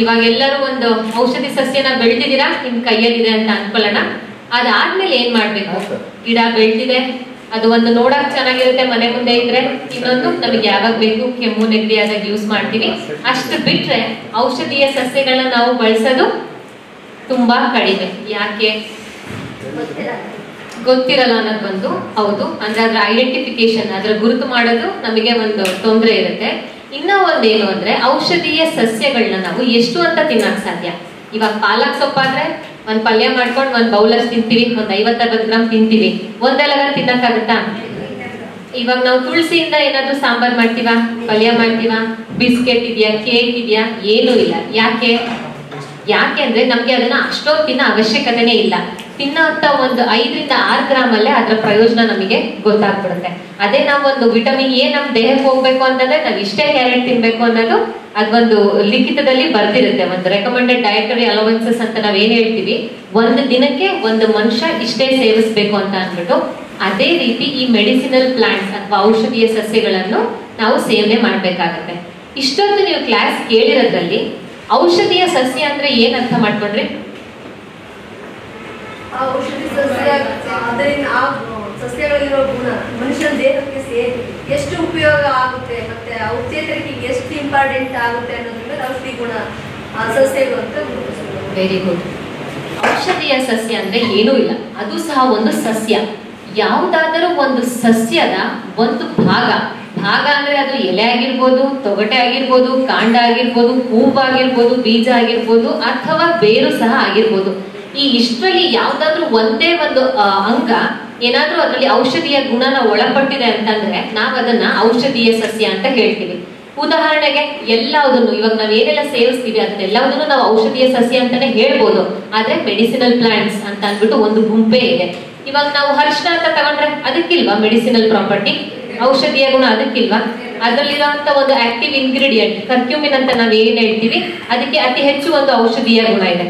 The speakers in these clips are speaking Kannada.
ಇವಾಗ ಎಲ್ಲರೂ ಒಂದು ಔಷಧಿ ಸಸ್ಯನ ಬೆಳೆದಿದ್ದೀರಾ, ನಿಮ್ ಕೈಯಲ್ಲಿದೆ ಅಂತ ಅನ್ಕೊಳ್ಳೋಣ. ಅದಾದ್ಮೇಲೆ ಏನ್ ಮಾಡ್ಬೇಕು? ಗಿಡ ಬೆಳೆದಿದೆ, ಅದು ಒಂದು ನೋಡಕ್ ಚೆನ್ನಾಗಿರುತ್ತೆ ಮನೆ ಮುಂದೆ ಇದ್ರೆ, ಇನ್ನೊಂದು ನಮಗೆ ಯಾವಾಗ ಬೇಕು ಕೆಮ್ಮು ನೆಗಡಿ ಆದಾಗ ಯೂಸ್ ಮಾಡ್ತೀವಿ. ಅಷ್ಟು ಬಿಟ್ರೆ ಔಷಧೀಯ ಸಸ್ಯಗಳನ್ನ ನಾವು ಬಳಸೋದು ತುಂಬಾ ಕಡಿಮೆ. ಯಾಕೆ ಗೊತ್ತಿರಲ್ಲ ಅನ್ನೋದು ಒಂದು ಹೌದು. ಅಂದ್ರೆ ಅದ್ರ ಐಡೆಂಟಿಫಿಕೇಶನ್, ಅದ್ರ ಗುರುತು ಮಾಡೋದು ನಮಗೆ ಒಂದು ತೊಂದರೆ ಇರುತ್ತೆ. ಇನ್ನ ಒಂದೇನು ಅಂದ್ರೆ ಔಷಧೀಯ ಸಸ್ಯಗಳನ್ನ ನಾವು ಎಷ್ಟು ಅಂತ ತಿನ್ನಕ್ ಸಾಧ್ಯ. ಇವಾಗ ಪಾಲಕ್ ಸೊಪ್ಪಾದ್ರೆ ಒಂದ್ ಪಲ್ಯ ಮಾಡ್ಕೊಂಡು ಒಂದ್ ಬೌಲಲ್ಲಿ ತಿಂತೀವಿ, ಒಂದ್ 50-60 ಗ್ರಾಮ್ ತಿಂತೀವಿ. ಒಂದೆಲ್ಲ ತಿನ್ನಕ್ಕಾಗತ್ತಾ? ಇವಾಗ ನಾವು ತುಳಸಿಯಿಂದ ಏನಾದ್ರು ಸಾಂಬಾರ್ ಮಾಡ್ತೀವ, ಪಲ್ಯ ಮಾಡ್ತೀವ, ಬಿಸ್ಕೆಟ್ ಇದೆಯಾ, ಕೇಕ್ ಇದೆಯಾ? ಏನೂ ಇಲ್ಲ. ಯಾಕೆ ಅಂದ್ರೆ ನಮ್ಗೆ ಅದನ್ನ ಅಷ್ಟೊಂದು ತಿನ್ನೋ ಅವಶ್ಯಕತೆನೇ ಇಲ್ಲ. ತಿನ್ನೋಂತ ಒಂದು 5-6 ಗ್ರಾಮ್ ಅಲ್ಲೇ ಅದ್ರ ಪ್ರಯೋಜನ ನಮಗೆ ಗೊತ್ತಾಗ್ಬಿಡುತ್ತೆ. ಅದೇ ನಾವು ಒಂದು ವಿಟಮಿನ್ ಎ ನಮ್ ದೇಹಕ್ಕೆ ಹೋಗ್ಬೇಕು ಅಂತಂದ್ರೆ ನಾವ್ ಇಷ್ಟೇ ಕ್ಯಾರೆಟ್ ತಿನ್ಬೇಕು ಅನ್ನೋದು ಅದೊಂದು ಲಿಖಿತದಲ್ಲಿ ಬರ್ದಿರುತ್ತೆ. ಒಂದು ರೆಕಮೆಂಡೆಡ್ ಡಯಟರಿ ಅಲೋವೆನ್ಸಸ್ ಅಂತ ನಾವ್ ಏನ್ ಹೇಳ್ತೀವಿ, ಒಂದು ದಿನಕ್ಕೆ ಒಂದು ಮನುಷ್ಯ ಇಷ್ಟೇ ಸೇವಿಸ್ಬೇಕು ಅಂತ ಅಂದ್ಬಿಟ್ಟು. ಅದೇ ರೀತಿ ಈ ಮೆಡಿಸಿನಲ್ ಪ್ಲಾಂಟ್ಸ್ ಅಥವಾ ಔಷಧೀಯ ಸಸ್ಯಗಳನ್ನು ನಾವು ಸೇವನೆ ಮಾಡ್ಬೇಕಾಗತ್ತೆ. ಇಷ್ಟೊಂದು ನೀವು ಕ್ಲಾಸ್ ಕೇಳಿರೋದ್ರಲ್ಲಿ ಔಷಧೀಯ ಸಸ್ಯ ಅಂದ್ರೆ ಏನ್ ಅರ್ಥ ಮಾಡ್ಕೊಂಡ್ರಿ? ಔಷಧಿ ಸಸ್ಯ ಅದರಿಂದ ಆ ಸಸ್ಯಗಳಿರೋ ಗುಣ ಮನುಷ್ಯನ ದೇಹಕ್ಕೆ ಸೇರಿ ಎಷ್ಟು ಉಪಯೋಗ ಆಗುತ್ತೆ, ಮತ್ತೆ ಔಷಧರಿಗೆ ಎಷ್ಟು ಇಂಪಾರ್ಟೆಂಟ್ ಆಗುತ್ತೆ ಅನ್ನೋದ್ರಿಂದ ಔಷಧಿ ಗುಣ ಸಸ್ಯಗಳು ಅಂತ ಗುರುತಿಸ್ತಾರೆ. Very good. ಔಷಧೀಯ ಸಸ್ಯ ಅಂದ್ರೆ ಏನೂ ಇಲ್ಲ, ಅದು ಸಹ ಒಂದು ಸಸ್ಯ. ಯಾವುದಾದರೂ ಒಂದು ಸಸ್ಯದ ಒಂದು ಭಾಗ ಅಂದ್ರೆ ಅದು ಎಲೆ ಆಗಿರ್ಬೋದು, ತೊಗಟೆ ಆಗಿರ್ಬೋದು, ಕಾಂಡ ಆಗಿರ್ಬೋದು, ಹೂವಾಗಿರ್ಬೋದು, ಬೀಜ ಆಗಿರ್ಬೋದು, ಅಥವಾ ಬೇರು ಸಹ ಆಗಿರ್ಬೋದು. ಈ ಇಷ್ಟರಲ್ಲಿ ಯಾವ್ದಾದ್ರು ಒಂದೇ ಒಂದು ಅಂಗ ಏನಾದ್ರೂ ಅದರಲ್ಲಿ ಔಷಧೀಯ ಗುಣನ ಒಳಪಟ್ಟಿದೆ ಅಂತಂದ್ರೆ ನಾವ್ ಅದನ್ನ ಔಷಧೀಯ ಸಸ್ಯ ಅಂತ ಹೇಳ್ತೀವಿ. ಉದಾಹರಣೆಗೆ ಎಲ್ಲದನ್ನು ಇವಾಗ ನಾವ್ ಏನೆಲ್ಲ ಸೇವಿಸ್ತೀವಿ ಅದನ್ನೆಲ್ಲದನ್ನು ನಾವು ಔಷಧೀಯ ಸಸ್ಯ ಅಂತಾನೆ ಹೇಳ್ಬೋದು. ಆದ್ರೆ ಮೆಡಿಸಿನಲ್ ಪ್ಲಾಂಟ್ಸ್ ಅಂತ ಅಂದ್ಬಿಟ್ಟು ಒಂದು ಗುಂಪೇ ಇದೆ. ಇವಾಗ ನಾವು ಅರಿಶಿನ ಅಂತ ತಗೊಂಡ್ರೆ ಅದಕ್ಕಿಲ್ವಾ ಮೆಡಿಸಿನಲ್ ಪ್ರಾಪರ್ಟಿ, ಔಷಧೀಯ ಗುಣ ಅದಕ್ಕಿಲ್ವಾ? ಅದರಲ್ಲಿರುವಂತ ಒಂದು ಆಕ್ಟಿವ್ ಇಂಗ್ರೀಡಿಯೆಂಟ್ ಕರ್ಕ್ಯೂಮಿನ್ ಅಂತ ನಾವ್ ಏನ್ ಹೇಳ್ತೀವಿ, ಅದಕ್ಕೆ ಅತಿ ಹೆಚ್ಚು ಒಂದು ಔಷಧೀಯ ಗುಣ ಇದೆ.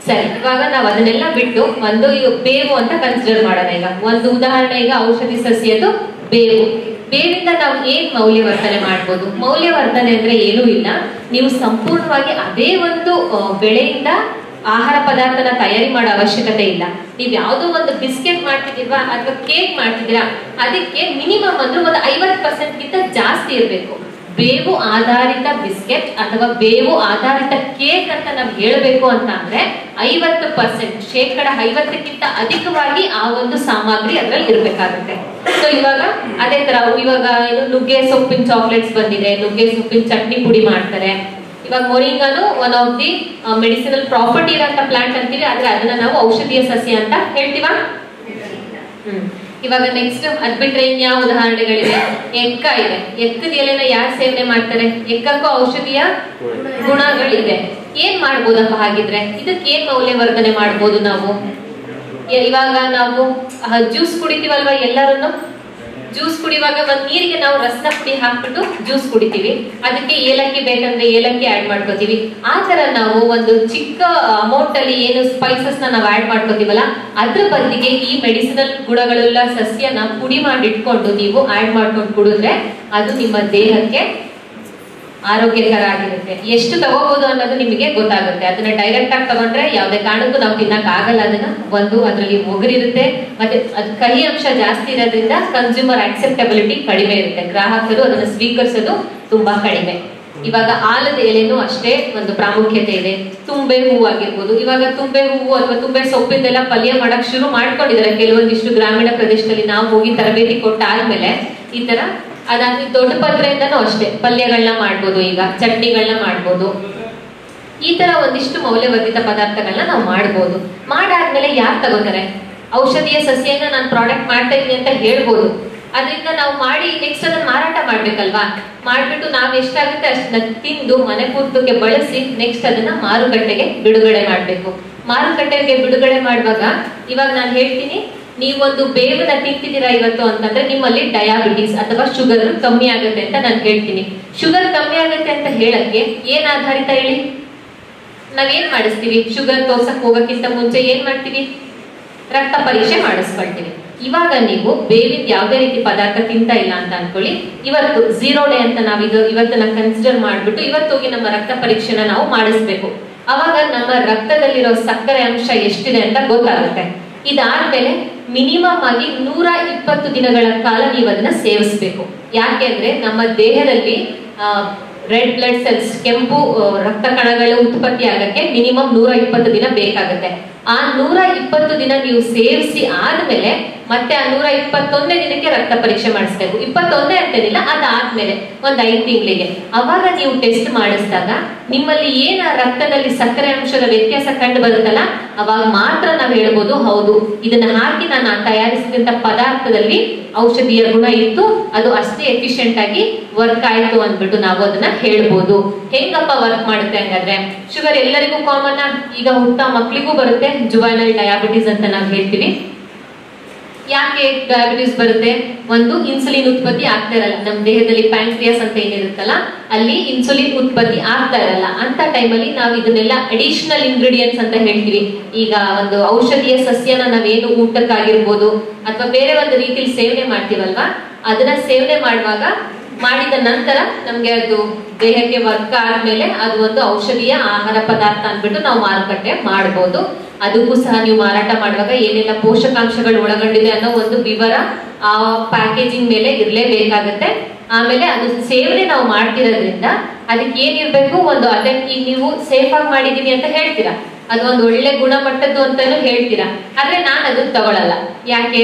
ಸರಿ, ಇವಾಗ ನಾವು ಅದನ್ನೆಲ್ಲ ಬಿಟ್ಟು ಒಂದು ಬೇವು ಅಂತ ಕನ್ಸಿಡರ್ ಮಾಡೋಣ. ಈಗ ಒಂದು ಉದಾಹರಣೆ, ಈಗ ಔಷಧಿ ಸಸ್ಯದ್ದು ಬೇವು. ಬೇವಿಂದ ನಾವು ಏನ್ ಮೌಲ್ಯವರ್ಧನೆ ಮಾಡ್ಬೋದು? ಮೌಲ್ಯವರ್ಧನೆ ಅಂದ್ರೆ ಏನೂ ಇಲ್ಲ, ನೀವು ಸಂಪೂರ್ಣವಾಗಿ ಅದೇ ಒಂದು ಬೆಳೆಯಿಂದ ಆಹಾರ ಪದಾರ್ಥನ ತಯಾರಿ ಮಾಡೋ ಅವಶ್ಯಕತೆ ಇಲ್ಲ. ನೀವ್ ಯಾವ್ದೋ ಒಂದು ಬಿಸ್ಕೆಟ್ ಮಾಡ್ತಿದ್ದೀರಾ ಅಥವಾ ಕೇಕ್ ಮಾಡ್ತಿದ್ದೀರಾ, ಅದಕ್ಕೆ ಮಿನಿಮಮ್ ಅಂದ್ರೆ ಒಂದು 50% ಗಿಂತ ಜಾಸ್ತಿ ಇರಬೇಕು. ಬೇವು ಆಧಾರಿತ ಬಿಸ್ಕೆಟ್ ಅಥವಾ ಬೇವು ಆಧಾರಿತ ಕೇಕ್ ಅಂತ ನಾವು ಹೇಳಬೇಕು ಅಂತ ಅಂದ್ರೆ 50%, 50%ಕ್ಕಿಂತ ಅಧಿಕವಾಗಿ ಆ ಒಂದು ಸಾಮಗ್ರಿ ಅದ್ರಲ್ಲಿ ಇರ್ಬೇಕಾಗುತ್ತೆ. ಸೊ ಇವಾಗ ಅದೇ ತರ ಇವಾಗ ನುಗ್ಗೆ ಸೊಪ್ಪಿನ ಚಾಕ್ಲೇಟ್ಸ್ ಬಂದಿದೆ, ನುಗ್ಗೆ ಸೊಪ್ಪಿನ ಚಟ್ನಿ ಪುಡಿ ಮಾಡ್ತಾರೆ. ಇವಾಗ ಮೊರಿಂಗಾನು one of the medicinal property ಇರೋಂಥ ಪ್ಲಾಂಟ್ ಅಂತೀವಿ, ಆದ್ರೆ ಅದನ್ನ ನಾವು ಔಷಧೀಯ ಸಸ್ಯ ಅಂತ ಹೇಳ್ತೀವ. ಇವಾಗ ನೆಕ್ಸ್ಟ್ ಅದ್ ಬಿಟ್ರೆ ಇನ್ಯಾವ ಉದಾಹರಣೆಗಳಿವೆ? ಎಕ್ಕ ಇದೆ. ಎಕ್ಕದ ಎಲೆನ ಯಾರು ಸೇವನೆ ಮಾಡ್ತಾರೆ? ಎಕ್ಕಕ್ಕೂ ಔಷಧೀಯ ಗುಣಗಳಿದೆ. ಏನ್ ಮಾಡ್ಬೋದಪ್ಪ ಹಾಗಿದ್ರೆ? ಇದಕ್ಕೆ ಏನ್ ಮೌಲ್ಯವರ್ಧನೆ ಮಾಡ್ಬೋದು ನಾವು? ಇವಾಗ ನಾವು ಜ್ಯೂಸ್ ಕುಡಿತೀವಲ್ವಾ, ಎಲ್ಲರನ್ನು ಜ್ಯೂಸ್ ಕುಡಿಯುವಾಗ ಒಂದ್ ನೀರಿಗೆ ನಾವು ರಸನ ಪುಡಿ ಹಾಕ್ಬಿಟ್ಟು ಜ್ಯೂಸ್ ಕುಡಿತೀವಿ, ಅದಕ್ಕೆ ಏಲಕ್ಕಿ ಬೇಕಂದ್ರೆ ಏಲಕ್ಕಿ ಆಡ್ ಮಾಡ್ಕೋತೀವಿ. ಆ ತರ ನಾವು ಒಂದು ಚಿಕ್ಕ ಅಮೌಂಟ್ ಅಲ್ಲಿ ಏನು ಸ್ಪೈಸಸ್ ನಾವು ಆಡ್ ಮಾಡ್ಕೋತೀವಲ್ಲ, ಅದ್ರ ಬದಲಿಗೆ ಈ ಮೆಡಿಸಿನಲ್ ಗುಣಗಳೆಲ್ಲ ಸಸ್ಯನ ಪುಡಿ ಮಾಡಿ ಇಟ್ಕೊಂಡು ನೀವು ಆಡ್ ಮಾಡ್ಕೊಂಡು ಕುಡಿದ್ರೆ ಅದು ನಿಮ್ಮ ದೇಹಕ್ಕೆ ಆರೋಗ್ಯಕರ ಆಗಿರುತ್ತೆ. ಎಷ್ಟು ತಗೋಬಹುದು ಅನ್ನೋದು ನಿಮಗೆ ಗೊತ್ತಾಗುತ್ತೆ. ಅದನ್ನ ಡೈರೆಕ್ಟ್ ಆಗಿ ತಗೊಂಡ್ರೆ ಯಾವುದೇ ಕಾರಣಕ್ಕೂ ನಾವು ತಿನ್ನಕ್ ಆಗಲ್ಲ. ಅದನ್ನ ಒಂದು ಅದರಲ್ಲಿ ಒಗರಿರುತ್ತೆ, ಮತ್ತೆ ಅದು ಕಹಿ ಅಂಶ ಜಾಸ್ತಿ ಇರೋದ್ರಿಂದ ಕನ್ಸ್ಯೂಮರ್ ಆಕ್ಸೆಪ್ಟಬಿಲಿಟಿ ಕಡಿಮೆ ಇರುತ್ತೆ, ಗ್ರಾಹಕರು ಅದನ್ನ ಸ್ವೀಕರಿಸೋದು ತುಂಬಾ ಕಡಿಮೆ. ಇವಾಗ ಆಲದ ಎಲೆನೂ ಅಷ್ಟೇ ಒಂದು ಪ್ರಾಮುಖ್ಯತೆ ಇದೆ. ತುಂಬೆ ಹೂವು ಆಗಿರ್ಬೋದು, ಇವಾಗ ತುಂಬೆ ಹೂವು ಅಥವಾ ತುಂಬೆ ಸೊಪ್ಪಿಂದೆಲ್ಲ ಪಲ್ಯ ಮಾಡಕ್ ಶುರು ಮಾಡ್ಕೊಂಡಿದ್ದಾರೆ ಕೆಲವೊಂದಿಷ್ಟು ಗ್ರಾಮೀಣ ಪ್ರದೇಶದಲ್ಲಿ. ನಾವು ಹೋಗಿ ತರಬೇತಿ ಕೊಟ್ಟಾದ್ಮೇಲೆ ಈ ತರ ಅದಾದ್ಮೇಲೆ ದೊಡ್ಡ ಪತ್ರೆಯಿಂದನೂ ಅಷ್ಟೇ ಪಲ್ಯಗಳನ್ನ ಮಾಡ್ಬೋದು, ಈಗ ಚಟ್ನಿಗಳನ್ನ ಮಾಡ್ಬೋದು. ಈ ತರ ಒಂದಿಷ್ಟು ಮೌಲ್ಯವರ್ಧಿತ ಪದಾರ್ಥಗಳನ್ನ ನಾವು ಮಾಡ್ಬೋದು. ಮಾಡಾದ್ಮೇಲೆ ಯಾರು ತಗೋತಾರೆ? ಔಷಧೀಯ ಸಸ್ಯನ ನಾನು ಪ್ರಾಡಕ್ಟ್ ಮಾಡ್ತಾ ಇದೀನಿ ಅಂತ ಹೇಳ್ಬೋದು. ಅದರಿಂದ ನಾವು ಮಾಡಿ ನೆಕ್ಸ್ಟ್ ಅದನ್ನ ಮಾರಾಟ ಮಾಡ್ಬೇಕಲ್ವಾ? ಮಾಡ್ಬಿಟ್ಟು ನಾವ್ ಎಷ್ಟಾಗುತ್ತೆ ಅಷ್ಟನ್ನ ತಿಂದು ಮನೆ ಕೂತಕ್ಕೆ ಬಳಸಿ ನೆಕ್ಸ್ಟ್ ಅದನ್ನ ಮಾರುಕಟ್ಟೆಗೆ ಬಿಡುಗಡೆ ಮಾಡ್ಬೇಕು. ಮಾರುಕಟ್ಟೆಗೆ ಬಿಡುಗಡೆ ಮಾಡುವಾಗ ಇವಾಗ ನಾನು ಹೇಳ್ತೀನಿ, ನೀವೊಂದು ಬೇವನ್ನ ತಿಂತಿದ್ದೀರಾ ಇವತ್ತು ಅಂತಂದ್ರೆ ನಿಮ್ಮಲ್ಲಿ ಡಯಾಬಿಟಿಸ್ ಅಥವಾ ಶುಗರ್ ಕಮ್ಮಿ ಆಗುತ್ತೆ ಅಂತ ನಾನು ಹೇಳ್ತೀನಿ. ಶುಗರ್ ಕಮ್ಮಿ ಆಗುತ್ತೆ ಅಂತ ಹೇಳಕ್ಕೆ ಏನ್ ಆಧಾರಿತ ಹೇಳಿ? ನಾವೇನ್ ಮಾಡಿಸ್ತೀವಿ? ಶುಗರ್ ತೋರ್ಸಕ್ ಹೋಗಕ್ಕಿಂತ ಮುಂಚೆ ಏನ್ ಮಾಡ್ತೀವಿ? ರಕ್ತ ಪರೀಕ್ಷೆ ಮಾಡಿಸ್ಕೊಳ್ತೀವಿ. ಇವಾಗ ನೀವು ಬೇವಿನ ಯಾವುದೇ ರೀತಿ ಪದಾರ್ಥ ತಿಂತಾ ಇಲ್ಲ ಅಂತ ಅನ್ಕೊಳ್ಳಿ, ಇವತ್ತು 0 ಡೇ ಅಂತ ನಾವೀಗ ಇವತ್ತನ್ನ ಕನ್ಸಿಡರ್ ಮಾಡ್ಬಿಟ್ಟು ಇವತ್ತು ಹೋಗಿ ನಮ್ಮ ರಕ್ತ ಪರೀಕ್ಷೆನ ನಾವು ಮಾಡಿಸ್ಬೇಕು. ಅವಾಗ ನಮ್ಮ ರಕ್ತದಲ್ಲಿರೋ ಸಕ್ಕರೆ ಅಂಶ ಎಷ್ಟಿದೆ ಅಂತ ಗೊತ್ತಾಗುತ್ತೆ. ಇದಾದ್ಮೇಲೆ ಮಿನಿಮಮ್ ಆಗಿ 120 ದಿನಗಳ ಕಾಲ ನೀವು ಅದನ್ನ ಸೇವಿಸಬೇಕು. ಯಾಕೆ ಅಂದ್ರೆ ನಮ್ಮ ದೇಹದಲ್ಲಿ ರೆಡ್ ಬ್ಲಡ್ ಸೆಲ್ಸ್, ಕೆಂಪು ರಕ್ತ ಕಣಗಳ ಉತ್ಪತ್ತಿ ಆಗಕ್ಕೆ ಮಿನಿಮಮ್ 120 ದಿನ ಬೇಕಾಗುತ್ತೆ. ಆ 120 ದಿನ ನೀವು ಸೇವಿಸಿ ಆದ್ಮೇಲೆ ಮತ್ತೆ ಆ 121ನೇ ದಿನಕ್ಕೆ ರಕ್ತ ಪರೀಕ್ಷೆ ಮಾಡಿಸ್ಬೇಕು. 21 ಅಂತೇನಿಲ್ಲ, ಅದಾದ್ಮೇಲೆ ಒಂದ್ 5 ತಿಂಗಳಿಗೆ ಅವಾಗ ನೀವು ಟೆಸ್ಟ್ ಮಾಡಿಸಿದಾಗ ನಿಮ್ಮಲ್ಲಿ ಏನ ರಕ್ತದಲ್ಲಿ ಸಕ್ಕರೆ ಅಂಶದ ವ್ಯತ್ಯಾಸ ಕಂಡು ಬರುತ್ತಲ್ಲ, ಅವಾಗ ಮಾತ್ರ ನಾವು ಹೇಳ್ಬೋದು ಹೌದು ಇದನ್ನ ಹಾಕಿ ನಾನು ತಯಾರಿಸಿದಂತ ಪದಾರ್ಥದಲ್ಲಿ ಔಷಧಿಯ ಗುಣ ಇತ್ತು, ಅದು ಅಷ್ಟೇ ಎಫಿಷಿಯಂಟ್ ಆಗಿ ವರ್ಕ್ ಆಯ್ತು ಅಂದ್ಬಿಟ್ಟು ನಾವು ಅದನ್ನ ಹೇಳ್ಬೋದು. ಹೆಂಗಪ್ಪ ವರ್ಕ್ ಮಾಡುತ್ತೆ ಹಂಗಾದ್ರೆ? ಶುಗರ್ ಎಲ್ಲರಿಗೂ ಕಾಮನ್, ಈಗ ಹುಟ್ಟ ಮಕ್ಕಳಿಗೂ ಬರುತ್ತೆ, ಜುವೈನಲ್ ಡಯಾಬಿಟಿಸ್ ಅಂತ ನಾವು ಹೇಳ್ತೀವಿ. ಯಾಕೆ ಡಯಾಬಿಟಿಸ್ ಬರುತ್ತೆ? ಒಂದು, ಇನ್ಸುಲಿನ್ ಉತ್ಪತ್ತಿ ಆಗ್ತಾ ಇರಲ್ಲ ನಮ್ಮ ದೇಹದಲ್ಲಿ. ಪ್ಯಾಂಕ್ರಿಯಾಸ್ ಅಂತ ಏನಿರುತ್ತಲ್ಲ ಅಲ್ಲಿ ಇನ್ಸುಲಿನ್ ಉತ್ಪತ್ತಿ ಆಗ್ತಾ ಇರಲ್ಲ. ಅಂತ ಟೈಮಲ್ಲಿ ನಾವು ಇದನ್ನೆಲ್ಲ ಅಡಿಷನಲ್ ಇಂಗ್ರೀಡಿಯೆಂಟ್ಸ್ ಅಂತ ಹೇಳ್ತೀವಿ. ಈಗ ಒಂದು ಔಷಧೀಯ ಸಸ್ಯನ ನಾವೇನು ಊಟಕ್ಕಾಗಿರ್ಬೋದು ಅಥವಾ ಬೇರೆ ಒಂದು ರೀತಿಯಲ್ಲಿ ಸೇವನೆ ಮಾಡ್ತೀವಲ್ವಾ, ಅದನ್ನ ಸೇವನೆ ಮಾಡುವಾಗ ಮಾಡಿದ ನಂತರ ನಮ್ಗೆ ಅದು ದೇಹಕ್ಕೆ ವರ್ಕ್ ಆದ್ಮೇಲೆ ಅದು ಒಂದು ಔಷಧೀಯ ಆಹಾರ ಪದಾರ್ಥ ಅಂದ್ಬಿಟ್ಟು ನಾವು ಮಾರುಕಟ್ಟೆ ಮಾಡಬಹುದು. ಅದಕ್ಕೂ ಸಹ ನೀವು ಮಾರಾಟ ಮಾಡುವಾಗ ಏನೆಲ್ಲ ಪೋಷಕಾಂಶಗಳು ಒಳಗೊಂಡಿದೆ ಅನ್ನೋ ಒಂದು ವಿವರ ಆ ಪ್ಯಾಕೇಜಿಂಗ್ ಮೇಲೆ ಇರ್ಲೇಬೇಕಾಗತ್ತೆ. ಆಮೇಲೆ ಅದು ಸೇವನೆ ನಾವು ಮಾಡ್ತಿರೋದ್ರಿಂದ ಅದಕ್ಕೆ ಏನಿರ್ಬೇಕು, ಒಂದು ಅದಕ್ಕೆ ನೀವು ಸೇಫ್ ಆಗಿ ಮಾಡಿದೀನಿ ಅಂತ ಹೇಳ್ತೀರಾ, ಅದು ಒಂದು ಒಳ್ಳೆ ಗುಣಮಟ್ಟದ್ದು ಅಂತಾನು ಹೇಳ್ತೀರಾ. ಆದ್ರೆ ನಾನು ಅದನ್ನ ತಗೊಳಲ್ಲ. ಯಾಕೆ?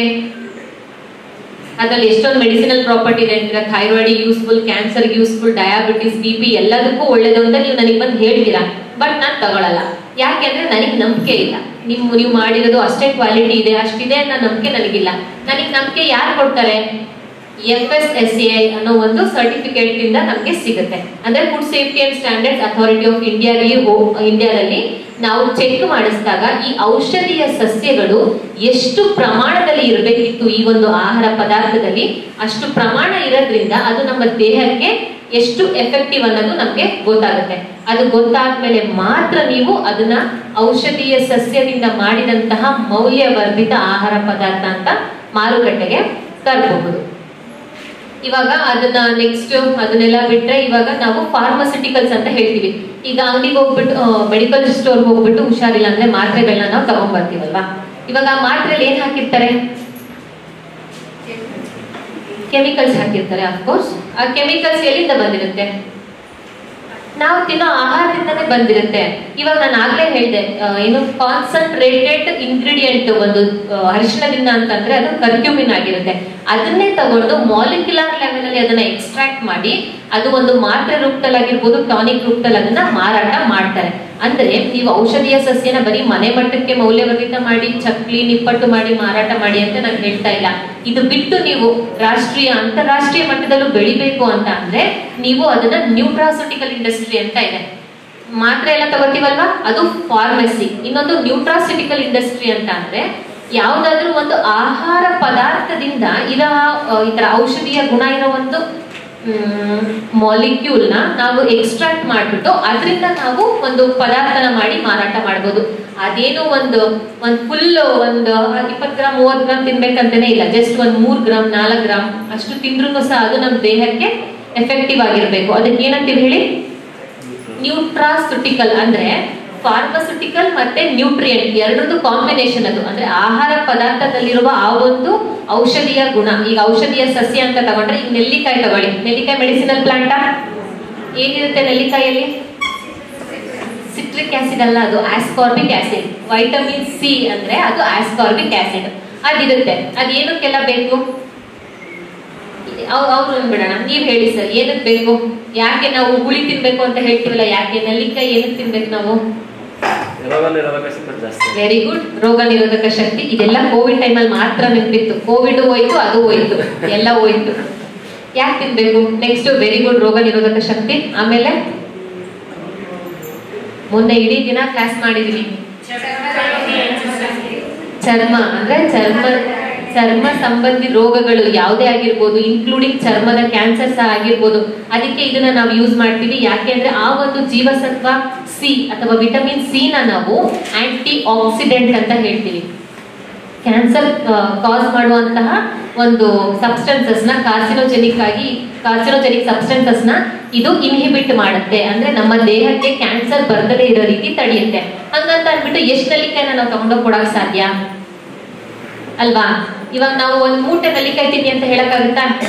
ಅದ್ರಲ್ಲಿ ಎಷ್ಟೊಂದು ಮೆಡಿಸಿನಲ್ ಪ್ರಾಪರ್ಟಿ ಇದೆ ಅಂತೀರಾ. Thyroid useful, cancer useful, diabetes, BP ಎಲ್ಲದಕ್ಕೂ ಒಳ್ಳೇದು ಅಂತ ನೀವು ನನಗೆ ಬಂದು ಹೇಳ್ತೀರಾ. ಬಟ್ ನಾನು ತಗೊಳಲ್ಲ. ಯಾಕೆ ಅಂದ್ರೆ ನನಗೆ ನಂಬಿಕೆ ಇಲ್ಲ. ನೀವು ಮಾಡಿರೋದು ಅಷ್ಟೇ ಕ್ವಾಲಿಟಿ ಇದೆ, ಅಷ್ಟಿದೆ ಅನ್ನೋ ನಂಬಿಕೆ ನನಗಿಲ್ಲ. ನನಗೆ ನಂಬಿಕೆ ಯಾರು ಕೊಡ್ತಾರೆ? FSSAI ಅನ್ನೋ ಒಂದು ಸರ್ಟಿಫಿಕೇಟ್ ಇಂದ ನಮ್ಗೆ ಸಿಗುತ್ತೆ. ಅಂದ್ರೆ food safety and standards authority of ಇಂಡಿಯಾದಲ್ಲಿ ನಾವು ಚೆಕ್ ಮಾಡಿಸಿದಾಗ ಈ ಔಷಧೀಯ ಸಸ್ಯಗಳು ಎಷ್ಟು ಪ್ರಮಾಣದಲ್ಲಿ ಇರಬೇಕಿತ್ತು ಈ ಒಂದು ಆಹಾರ ಪದಾರ್ಥದಲ್ಲಿ, ಅಷ್ಟು ಪ್ರಮಾಣ ಇರೋದ್ರಿಂದ ಅದು ನಮ್ಮ ದೇಹಕ್ಕೆ ಎಷ್ಟು ಎಫೆಕ್ಟಿವ್ ಅನ್ನೋದು ನಮ್ಗೆ ಗೊತ್ತಾಗುತ್ತೆ. ಅದು ಗೊತ್ತಾದ್ಮೇಲೆ ಮಾತ್ರ ನೀವು ಅದನ್ನ ಔಷಧೀಯ ಸಸ್ಯದಿಂದ ಮಾಡಿದಂತಹ ಮೌಲ್ಯವರ್ಧಿತ ಆಹಾರ ಪದಾರ್ಥ ಅಂತ ಮಾರುಕಟ್ಟೆಗೆ ತರಬಹುದು. ಇವಾಗ ಅದನ್ನ ನೆಕ್ಸ್ಟ್ ಅದನ್ನೆಲ್ಲ ಬಿಟ್ರೆ ಇವಾಗ ನಾವು ಫಾರ್ಮಸ್ಯೂಟಿಕಲ್ಸ್ ಅಂತ ಹೇಳ್ತೀವಿ. ಈಗ ಅಂಗಡಿಗೆ ಹೋಗ್ಬಿಟ್ಟು ಮೆಡಿಕಲ್ ಸ್ಟೋರ್ ಹೋಗ್ಬಿಟ್ಟು ಹುಷಾರಿಲ್ಲ ಅಂದ್ರೆ ಮಾತ್ರೆಗಳನ್ನ ನಾವು ತಗೊಂಡ್ ಬರ್ತೀವಲ್ವಾ. ಇವಾಗ ಆ ಮಾತ್ರೆಯಲ್ಲಿ ಏನ್ ಹಾಕಿರ್ತಾರೆ? ಕೆಮಿಕಲ್ಸ್ ಹಾಕಿರ್ತಾರೆ. ಅಫ್ಕೋರ್ಸ್ ಆ ಕೆಮಿಕಲ್ಸ್ ಎಲ್ಲಿಂದ ಬಂದಿರುತ್ತೆ? ನಾವು ತಿನ್ನೋ ಆಹಾರದಿಂದನೇ ಬಂದಿರುತ್ತೆ. ಇವಾಗ ನಾನು ಆಗ್ಲೇ ಹೇಳಿದೆ, ಏನು ಕಾನ್ಸಂಟ್ರೇಟೆಡ್ ಇಂಗ್ರೀಡಿಯೆಂಟ್ ಒಂದು ಅರಿಶಿಣದಿಂದ ಅಂತಂದ್ರೆ ಅದು ಕರ್ಕ್ಯೂಮಿನ್ ಆಗಿರುತ್ತೆ. ಅದನ್ನೇ ತಗೊಂಡು ಮಾಲಿಕ್ಯುಲರ್ ಲೆವೆಲ್ ಅಲ್ಲಿ ಅದನ್ನ ಎಕ್ಸ್ಟ್ರಾಕ್ಟ್ ಮಾಡಿ ಅದು ಒಂದು ಮಾತ್ರೆ ರೂಪದಲ್ಲಿ ಆಗಿರ್ಬೋದು, ಟಾನಿಕ್ ರೂಪದಲ್ಲಿ ಅದನ್ನ ಮಾರಾಟ ಮಾಡ್ತಾರೆ. ಅಂದ್ರೆ ನೀವು ಔಷಧೀಯ ಸಸ್ಯನ ಬರೀ ಮನೆ ಮಟ್ಟಕ್ಕೆ ಮೌಲ್ಯವರ್ಧಿತ ಮಾಡಿ ಚಕ್ಲಿ ನಿಪ್ಪಟ್ಟು ಮಾಡಿ ಮಾರಾಟ ಮಾಡಿ ಅಂತ ನಾನು ಹೇಳ್ತಾ ಇಲ್ಲ. ಇದು ಬಿಟ್ಟು ನೀವು ರಾಷ್ಟ್ರೀಯ ಅಂತಾರಾಷ್ಟ್ರೀಯ ಮಟ್ಟದಲ್ಲೂ ಬೆಳಿಬೇಕು ಅಂತ ಅಂದ್ರೆ ನೀವು ಅದನ್ನ ನ್ಯೂಟ್ರಾಸ್ಯೂಟಿಕಲ್ ಇಂಡಸ್ಟ್ರಿ ಅಂತ ಇದೆ. ಮಾತ್ರೆ ಎಲ್ಲ ತಗೋತೀವಲ್ವಾ, ಅದು ಫಾರ್ಮಸಿ. ಇನ್ನೊಂದು ನ್ಯೂಟ್ರಾಸ್ಯೂಟಿಕಲ್ ಇಂಡಸ್ಟ್ರಿ ಅಂತ ಅಂದ್ರೆ ಯಾವ್ದಾದ್ರು ಒಂದು ಆಹಾರ ಪದಾರ್ಥದಿಂದ ಈ ತರ ಔಷಧೀಯ ಗುಣ ಇರೋ ಒಂದು ಮಾಲಿಕ್ಯೂಲ್ ನ ನಾವು ಎಕ್ಸ್ಟ್ರಾಕ್ಟ್ ಮಾಡ್ಬಿಟ್ಟು ಅದರಿಂದ ನಾವು ಒಂದು ಪದಾರ್ಥನ ಮಾಡಿ ಮಾರಾಟ ಮಾಡಬಹುದು. ಅದೇನು ಒಂದು ಫುಲ್ ಒಂದು 20 ಗ್ರಾಮ್ 30 ಗ್ರಾಮ್ ತಿನ್ಬೇಕಂತಾನೆ ಇಲ್ಲ. ಜಸ್ಟ್ ಒಂದು 3 ಗ್ರಾಮ್ 4 ಗ್ರಾಮ್ ಅಷ್ಟು ತಿಂದ್ರೂ ಸಹ ಅದು ನಮ್ಮ ದೇಹಕ್ಕೆ ಎಫೆಕ್ಟಿವ್ ಆಗಿರ್ಬೇಕು. ಅದಕ್ಕೆ ಏನಂತೀವಿ ಹೇಳಿ? ನ್ಯೂಟ್ರಾಸ್ಯೂಟಿಕಲ್. ಅಂದ್ರೆ ಫಾರ್ಮಸ್ಯೂಟಿಕಲ್ ಮತ್ತೆ ನ್ಯೂಟ್ರಿಯೆಂಟ್ ಎರಡರದ್ದು ಕಾಂಬಿನೇಷನ್ ಅದು. ಅಂದ್ರೆ ಆಹಾರ ಪದಾರ್ಥದಲ್ಲಿರುವ ಆ ಒಂದು ಔಷಧೀಯ ಗುಣ. ಈಗ ಔಷಧೀಯ ಸಸ್ಯ ಅಂತ ತಗೊಂಡ್ರೆ ಈಗ ನೆಲ್ಲಿಕಾಯಿ ತಗೊಳ್ಳಿ. ನೆಲ್ಲಿಕಾಯಿ ಮೆಡಿಸಿನಲ್ ಪ್ಲಾಂಟ್ ಏನಿರುತ್ತೆ ನೆಲ್ಲಿಕಾಯಲ್ಲಿ? ಸಿಟ್ರಿಕ್ ಆಸಿಡ್ ಅಲ್ಲ, ಅದು ಆಸ್ಕಾರ್ಬಿಕ್ ಆಸಿಡ್. ವೈಟಮಿನ್ ಸಿ ಅಂದ್ರೆ ಅದು ಆಸ್ಕಾರ್ಬಿಕ್ ಆಸಿಡ್ ಅದಿರುತ್ತೆ. ಅದೇನಕ್ಕೆಲ್ಲ ಬೇಕು? ಅವ್ರು ಬಿಡೋಣ, ನೀವ್ ಹೇಳಿ ಸರ್ ಏನಕ್ಕೆ ಬೇಕು? ಯಾಕೆ ನಾವು ಹುಳಿ ತಿನ್ಬೇಕು ಅಂತ ಹೇಳ್ತೀವಲ್ಲ, ಯಾಕೆ ನೆಲ್ಲಿಕಾಯಿ ಏನಕ್ಕೆ ತಿನ್ಬೇಕು ನಾವು? ವೆರಿ ಗುಡ್, ರೋಗ ನಿರೋಧಕ ಶಕ್ತಿ. ಇದೆಲ್ಲ ಕೋವಿಡ್ ಟೈಮಲ್ಲಿ ಮಾತ್ರ ನೆನಪಿತ್ತು. ಕೋವಿಡ್ ಹೋಯ್ತು, ಅದು ಹೋಯ್ತು, ಎಲ್ಲ ಹೋಯ್ತು. ಯಾಕೆ ತಿನ್ಬೇಕು? ನೆಕ್ಸ್ಟ್ ವೆರಿ ಗುಡ್, ರೋಗ ನಿರೋಧಕ ಶಕ್ತಿ. ಆಮೇಲೆ ಮೊನ್ನೆ ಇಡೀ ದಿನ ಕ್ಲಾಸ್ ಮಾಡಿದೀವಿ. ಚರ್ಮ ಅಂದ್ರೆ ಚರ್ಮ ಸಂಬಂಧಿ ರೋಗಗಳು ಯಾವುದೇ ಆಗಿರ್ಬೋದು, ಇನ್ಕ್ಲೂಡಿಂಗ್ ಚರ್ಮದ ಕ್ಯಾನ್ಸರ್ ಸಹ ಆಗಿರ್ಬೋದು. ಅದಕ್ಕೆ ಇದನ್ನ ನಾವು ಯೂಸ್ ಮಾಡ್ತೀವಿ. ಯಾಕೆ ಅಂದ್ರೆ ಆ ಒಂದು ಜೀವಸತ್ವ ಸಿ ಅಥವಾ ವಿಟಮಿನ್ ಸಿ ನ ನಾವು ಆಂಟಿ ಆಕ್ಸಿಡೆಂಟ್ ಅಂತ ಹೇಳ್ತೀವಿ. ಕ್ಯಾನ್ಸರ್ ಕಾಸ್ ಮಾಡುವಂತಹ ಒಂದು ಸಬ್ಸ್ಟೆನ್ಸಸ್ ನ ಕಾರ್ಸಿನೋಜೆನಿಕ್ ಸಬ್ಸ್ಟೆನ್ಸಸ್ ನ ಇದು ಇನ್ಹಿಬಿಟ್ ಮಾಡುತ್ತೆ. ಅಂದ್ರೆ ನಮ್ಮ ದೇಹಕ್ಕೆ ಕ್ಯಾನ್ಸರ್ ಬರದೇ ಇರೋ ರೀತಿ ತಡೆಯುತ್ತೆ. ಹಂಗಂತ ಅಂದ್ಬಿಟ್ಟು ಎಷ್ಟು ನೆಲ್ಲಿಕಾಯಿನ ನಾವು ತಗೊಂಡೋಗಿ ಕೊಡಕ್ ಸಾಧ್ಯ ಅಲ್ವಾ? ಇವಾಗ ನಾವು ಒಂದ್ ಮೂಟೆ ನೆಲ್ಲಿಕಾಯಿ ತಿನ್ನಿ ಅಂತ ಹೇಳಕ್ಕಾಗುತ್ತಾ?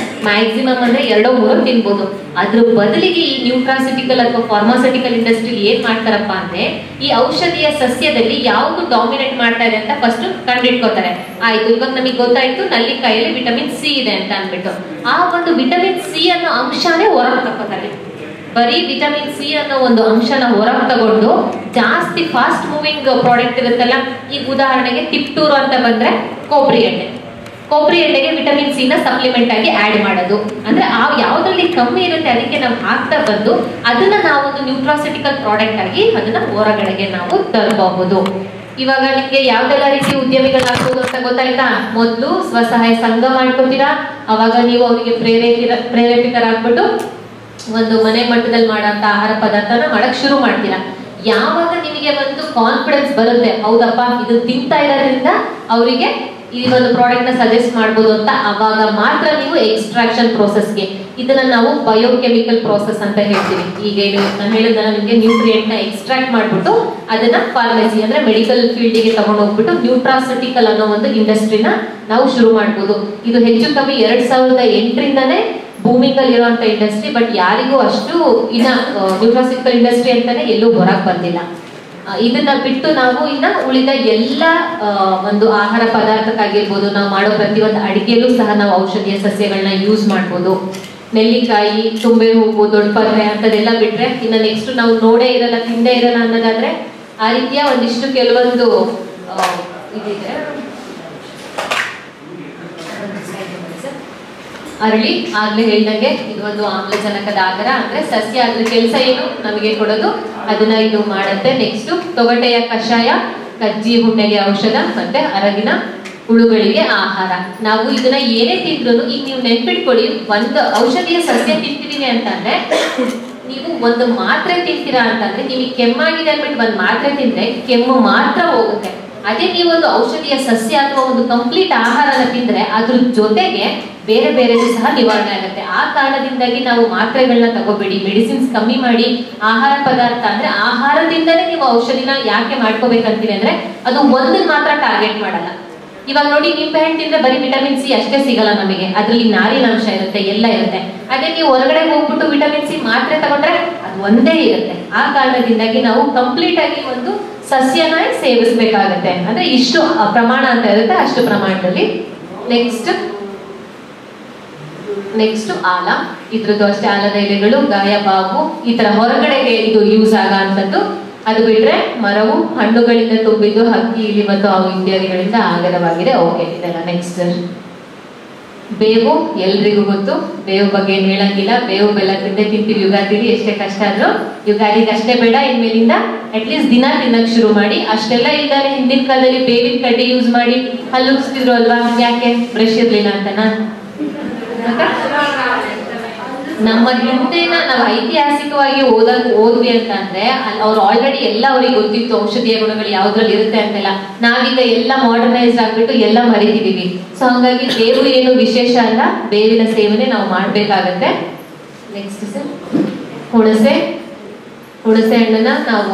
ಮ್ಯಾಕ್ಸಿಮಮ್ ಅಂದ್ರೆ 2-3 ತಿನ್ಬೋದು. ಅದ್ರ ಬದಲಿಗೆ ಈ ನ್ಯೂಟ್ರಾಸಿಟಿಕಲ್ ಅಥವಾ ಫಾರ್ಮಾಸ್ಯೂಟಿಕಲ್ ಇಂಡಸ್ಟ್ರಿ ಏನ್ ಮಾಡ್ತಾರಪ್ಪ ಅಂದ್ರೆ ಈ ಔಷಧಿಯ ಸಸ್ಯದಲ್ಲಿ ಯಾವ್ದು ಡಾಮಿನೇಟ್ ಮಾಡ್ತಾ ಇದೆ ಅಂತ ಫಸ್ಟ್ ಕಂಡಿಡ್ಕೋತಾರೆ. ಆಯ್ತು, ಇವಾಗ ನಮಗೆ ಗೊತ್ತಾಯ್ತು ನಲ್ಲಿಕಾಯಲ್ಲಿ ವಿಟಮಿನ್ ಸಿ ಇದೆ ಅಂತ ಅಂದ್ಬಿಟ್ಟು ಆ ಒಂದು ವಿಟಮಿನ್ ಸಿ ಅನ್ನೋ ಅಂಶನೇ ಹೊರಗೆ ತಕ್ಕೋತಾರೆ. ಬರೀ ವಿಟಮಿನ್ ಸಿ ಅನ್ನೋ ಒಂದು ಅಂಶನ ಹೊರಗೆ ತಗೊಂಡು ಜಾಸ್ತಿ ಫಾಸ್ಟ್ ಮೂವಿಂಗ್ ಪ್ರಾಡಕ್ಟ್ ಇರುತ್ತಲ್ಲ, ಈಗ ಉದಾಹರಣೆಗೆ ತಿಪ್ಟೂರು ಅಂತ ಬಂದ್ರೆ ಕೊಬ್ಬರಿ ಎಣ್ಣೆಗೆ ವಿಟಮಿನ್ ಸಿ ನ ಸಪ್ಲಿಮೆಂಟ್ ಆಗಿ ಆಡ್ ಮಾಡೋದು. ಅಂದ್ರೆ ಆ ಯಾವ್ದ್ರಲ್ಲಿ ಕಮ್ಮಿ ಇರುತ್ತೆ ಅದಕ್ಕೆ ನಾವು ಹಾಕ್ತಾ ಬಂದು ಅದನ್ನ ನಾವೊಂದು ನ್ಯೂಟ್ರಾಸಿಟಿಕಲ್ ಪ್ರಾಡಕ್ಟ್ ಆಗಿ ಅದನ್ನ ಹೊರಗಡೆಗೆ ನಾವು ತರಬಹುದು. ಇವಾಗ ನಿಮ್ಗೆ ಯಾವ್ದೆಲ್ಲ ರೀತಿ ಉದ್ಯಮಿಗಳಾಗ್ಬೋದು ಅಂತ ಗೊತ್ತಾಯ್ತಾ? ಮೊದಲು ಸ್ವಸಹಾಯ ಸಂಘ ಮಾಡ್ಕೊತೀರಾ, ಅವಾಗ ನೀವು ಅವರಿಗೆ ಪ್ರೇರೇಪಿತರಾಗ್ಬಿಟ್ಟು ಒಂದು ಮನೆ ಮಟ್ಟದಲ್ಲಿ ಮಾಡೋಂಥ ಆಹಾರ ಪದಾರ್ಥನ ಮಾಡಕ್ ಶುರು ಮಾಡ್ತೀರಾ. ಯಾವಾಗ ನಿಮಗೆ ಒಂದು ಕಾನ್ಫಿಡೆನ್ಸ್ ಬರುತ್ತೆ, ಹೌದಪ್ಪ ಇದು ತಿಂತಾ ಇರೋದ್ರಿಂದ ಅವರಿಗೆ ಈ ಒಂದು ಪ್ರಾಡಕ್ಟ್ ನ ಸಜೆಸ್ಟ್ ಮಾಡ್ಬೋದು ಅಂತ, ಅವಾಗ ಮಾತ್ರ ನೀವು ಎಕ್ಸ್ಟ್ರಾಕ್ಷನ್ ಪ್ರೋಸೆಸ್ಗೆ, ಇದನ್ನ ನಾವು ಬಯೋಕೆಮಿಕಲ್ ಪ್ರೋಸೆಸ್ ಅಂತ ಹೇಳ್ತೀವಿ. ಈಗ ನಾನು ಹೇಳಿದ್ನಲ್ಲ ನಿಮಗೆ, ನ್ಯೂಟ್ರಿಯೆಂಟ್ ನ ಎಕ್ಸ್ಟ್ರಾಕ್ಟ್ ಮಾಡ್ಬಿಟ್ಟು ಅದನ್ನ ಫಾರ್ಮಸಿ ಅಂದ್ರೆ ಮೆಡಿಕಲ್ ಫೀಲ್ಡ್ ಗೆ ತಗೊಂಡು ಹೋಗ್ಬಿಟ್ಟು ನ್ಯೂಟ್ರಾಸಿಟಿಕಲ್ ಅನ್ನೋ ಒಂದು ಇಂಡಸ್ಟ್ರಿನ ನಾವು ಶುರು ಮಾಡ್ಬೋದು. ಇದು ಹೆಚ್ಚು ಕಮ್ಮಿ 2008ರಿಂದನೇ ಬೂಮಿಂಗ್ ಅಲ್ಲಿ ಇರುವಂತ ಇಂಡಸ್ಟ್ರಿ. ಬಟ್ ಯಾರಿಗೂ ಅಷ್ಟು ಇನ್ನ ನ್ಯೂಟ್ರಾಸಿಟಿಕಲ್ ಇಂಡಸ್ಟ್ರಿ ಅಂತಾನೆ ಎಲ್ಲೂ ಹೊರಗೆ ಬಂದಿಲ್ಲ. ಇದನ್ನ ಬಿಟ್ಟು ನಾವು ಇನ್ನ ಉಳಿದ ಎಲ್ಲ ಒಂದು ಆಹಾರ ಪದಾರ್ಥಕ್ಕಾಗಿರ್ಬೋದು, ನಾವು ಮಾಡೋ ಪ್ರತಿಯೊಂದು ಅಡಿಗೆಯಲ್ಲೂ ಸಹ ನಾವು ಔಷಧೀಯ ಸಸ್ಯಗಳನ್ನ ಯೂಸ್ ಮಾಡ್ಬೋದು. ನೆಲ್ಲಿಕಾಯಿ, ತುಂಬೆ ಹೂವು, ದೊಡ್ಡಪತ್ರೆ ಅಂತದೆಲ್ಲ ಬಿಟ್ರೆ ಇನ್ನ ನೆಕ್ಸ್ಟ್ ನಾವು ನೋಡೇ ಇರಲ್ಲ, ತಿಂದೇ ಇರಲ್ಲ ಅನ್ನೋದಾದ್ರೆ ಆ ರೀತಿಯ ಒಂದಿಷ್ಟು ಕೆಲವೊಂದು ಇದಿದೆ. ಅರಳಿ ಆಗ್ಲೇ ಹೇಳಿದಂಗೆ ಇದು ಒಂದು ಆಮ್ಲಜನಕದ ಆಗರ, ಅಂದ್ರೆ ಸಸ್ಯ ಅದ್ರ ಕೆಲಸ ಏನು ನಮಗೆ ಕೊಡೋದು, ಅದನ್ನ ಇದು ಮಾಡುತ್ತೆ. ನೆಕ್ಸ್ಟ್ ತೊಗಟೆಯ ಕಷಾಯ, ಕಜ್ಜಿ ಹುಣ್ಣೆಗೆ ಔಷಧ, ಮತ್ತೆ ಅರಗಿನ ಹುಳುಗಳಿಗೆ ಆಹಾರ. ನಾವು ಇದನ್ನ ಏನೇ ತಿಂದ್ರು, ಈಗ ನೀವು ನೆನ್ಪಿಟ್ಕೊಳ್ಳಿ, ಒಂದು ಔಷಧಿಯ ಸಸ್ಯ ತಿಂತಿದೀವಿ ಅಂತಂದ್ರೆ ನೀವು ಒಂದು ಮಾತ್ರೆ ತಿಂತೀರಾ ಅಂತಂದ್ರೆ, ನಿಮಗೆ ಕೆಮ್ಮಾಗಿದೆ ಅಂದ್ಬಿಟ್ಟು ಒಂದು ಮಾತ್ರೆ ತಿಂದ್ರೆ ಕೆಮ್ಮು ಮಾತ್ರ ಹೋಗುತ್ತೆ. ಅದೇ ನೀವು ಒಂದು ಔಷಧಿಯ ಸಸ್ಯ ಅಥವಾ ಒಂದು ಕಂಪ್ಲೀಟ್ ಆಹಾರನ ತಿಂದ್ರೆ ಅದ್ರ ಜೊತೆಗೆ ಬೇರೆ ಬೇರೆದು ಸಹ ನಿವಾರಣೆ ಆಗುತ್ತೆ. ಆ ಕಾರಣದಿಂದಾಗಿ ನಾವು ಮಾತ್ರೆಗಳನ್ನ ತಗೋಬೇಡಿ, ಮೆಡಿಸಿನ್ಸ್ ಕಮ್ಮಿ ಮಾಡಿ. ಆಹಾರ ಪದಾರ್ಥ ಅಂದ್ರೆ ಆಹಾರದಿಂದಲೇ ನೀವು ಔಷಧಿನ ಯಾಕೆ ಮಾಡ್ಕೋಬೇಕಂತೀವಿ ಅಂದ್ರೆ ಅದು ಒಂದನ್ನ ಮಾತ್ರ ಟಾರ್ಗೆಟ್ ಮಾಡಲ್ಲ. ಇವಾಗ ನೋಡಿ, ನಿಂಬೆ ಹಣ್ಣು ತಿಂದ್ರೆ ಬರೀ ವಿಟಮಿನ್ ಸಿ ಅಷ್ಟೇ ಸಿಗಲ್ಲ ನಮಗೆ, ಅದ್ರಲ್ಲಿ ನಾರಿನಾಂಶ ಇರುತ್ತೆ, ಎಲ್ಲ ಇರುತ್ತೆ. ಅದೇ ನೀವು ಹೊರಗಡೆ ಹೋಗ್ಬಿಟ್ಟು ವಿಟಮಿನ್ ಸಿ ಮಾತ್ರೆ ತಗೊಂಡ್ರೆ ಅದು ಒಂದೇ ಇರುತ್ತೆ. ಆ ಕಾರಣದಿಂದಾಗಿ ನಾವು ಕಂಪ್ಲೀಟ್ ಆಗಿ ಒಂದು ಸಸ್ಯನ ಸೇವಿಸಬೇಕಾಗತ್ತೆ. ಅಂದ್ರೆ ಇಷ್ಟು ಪ್ರಮಾಣ ಅಂತ ಇರುತ್ತೆ, ಅಷ್ಟು ಪ್ರಮಾಣದಲ್ಲಿ. ನೆಕ್ಸ್ಟ್ ಆಲ, ಇದ್ರದ್ದು ಅಷ್ಟೇ, ಆಲದ ಎಲೆಗಳು, ಗಾಯ, ಬಾವು, ಈ ತರ ಹೊರಗಡೆಗೆ ಇದು ಯೂಸ್ ಆಗಂತದ್ದು. ಅದು ಬಿಟ್ರೆ ಮರವು ಹಣ್ಣುಗಳಿಂದ ತುಂಬಿದ್ದು ಹಕ್ಕಿ, ಇಲಿ ಮತ್ತು ಅವು ಇತ್ಯಾದಿಗಳಿಂದ ಆಗರವಾಗಿದೆ. ಓಕೆ, ಇದೆಲ್ಲ ನೆಕ್ಸ್ಟ್. ಬೇವು ಎಲ್ರಿಗೂ ಗೊತ್ತು, ಬೇವು ಬಗ್ಗೆ ಏನ್ ಹೇಳಂಗಿಲ್ಲ. ಬೇವು ಬೆಲ್ಲ ತಿಂತೀವಿ ಯುಗಾದಿಲಿ, ಎಷ್ಟೇ ಕಷ್ಟ ಆದ್ರೂ ಯುಗಾದಿಗೆ ಅಷ್ಟೇ ಬೇಡ, ಇನ್ಮೇಲಿಂದ ಅಟ್ಲೀಸ್ಟ್ ದಿನ ತಿನ್ನಕ್ ಶುರು ಮಾಡಿ. ಅಷ್ಟೆಲ್ಲ ಇಲ್ದಾನೆ ಹಿಂದಿನ ಕಾಲದಲ್ಲಿ ಬೇವಿನ ಕಡ್ಡಿ ಯೂಸ್ ಮಾಡಿ ಹಲ್ಲುಗಿಸ್ತಿದ್ರು ಅಲ್ವಾ? ಯಾಕೆ? ಬ್ರಷ್ ಇರ್ಲಿಲ್ಲ ಅಂತನಾ? ನಮ್ಮ ಹಿಂದೆನ ನಾವು ಐತಿಹಾಸಿಕವಾಗಿ ಓದ್ವಿ ಅಂತಂದ್ರೆ ಅವ್ರು ಆಲ್ರೆಡಿ ಎಲ್ಲ ಅವ್ರಿಗೆ ಗೊತ್ತಿತ್ತು ಔಷಧೀಯ ಗುಣಗಳು ಯಾವ್ದ್ರಲ್ಲಿ ಇರುತ್ತೆ ಅಂತೆಲ್ಲ. ನಾವೀಗ ಎಲ್ಲ ಮಾಡರ್ನೈಸ್ ಆಗ್ಬಿಟ್ಟು ಎಲ್ಲ ಮರಿತಿದೀವಿ. ಸೊ ಹಂಗಾಗಿ ಬೇವು ಏನು ವಿಶೇಷ ಅಲ್ಲ, ಬೇವಿನ ಸೇವನೆ ನಾವು ಮಾಡ್ಬೇಕಾಗತ್ತೆ. ನೆಕ್ಸ್ಟ್ ಸರ್, ಹುಣಸೆ ಹಣ್ಣನ್ನ ನಾವು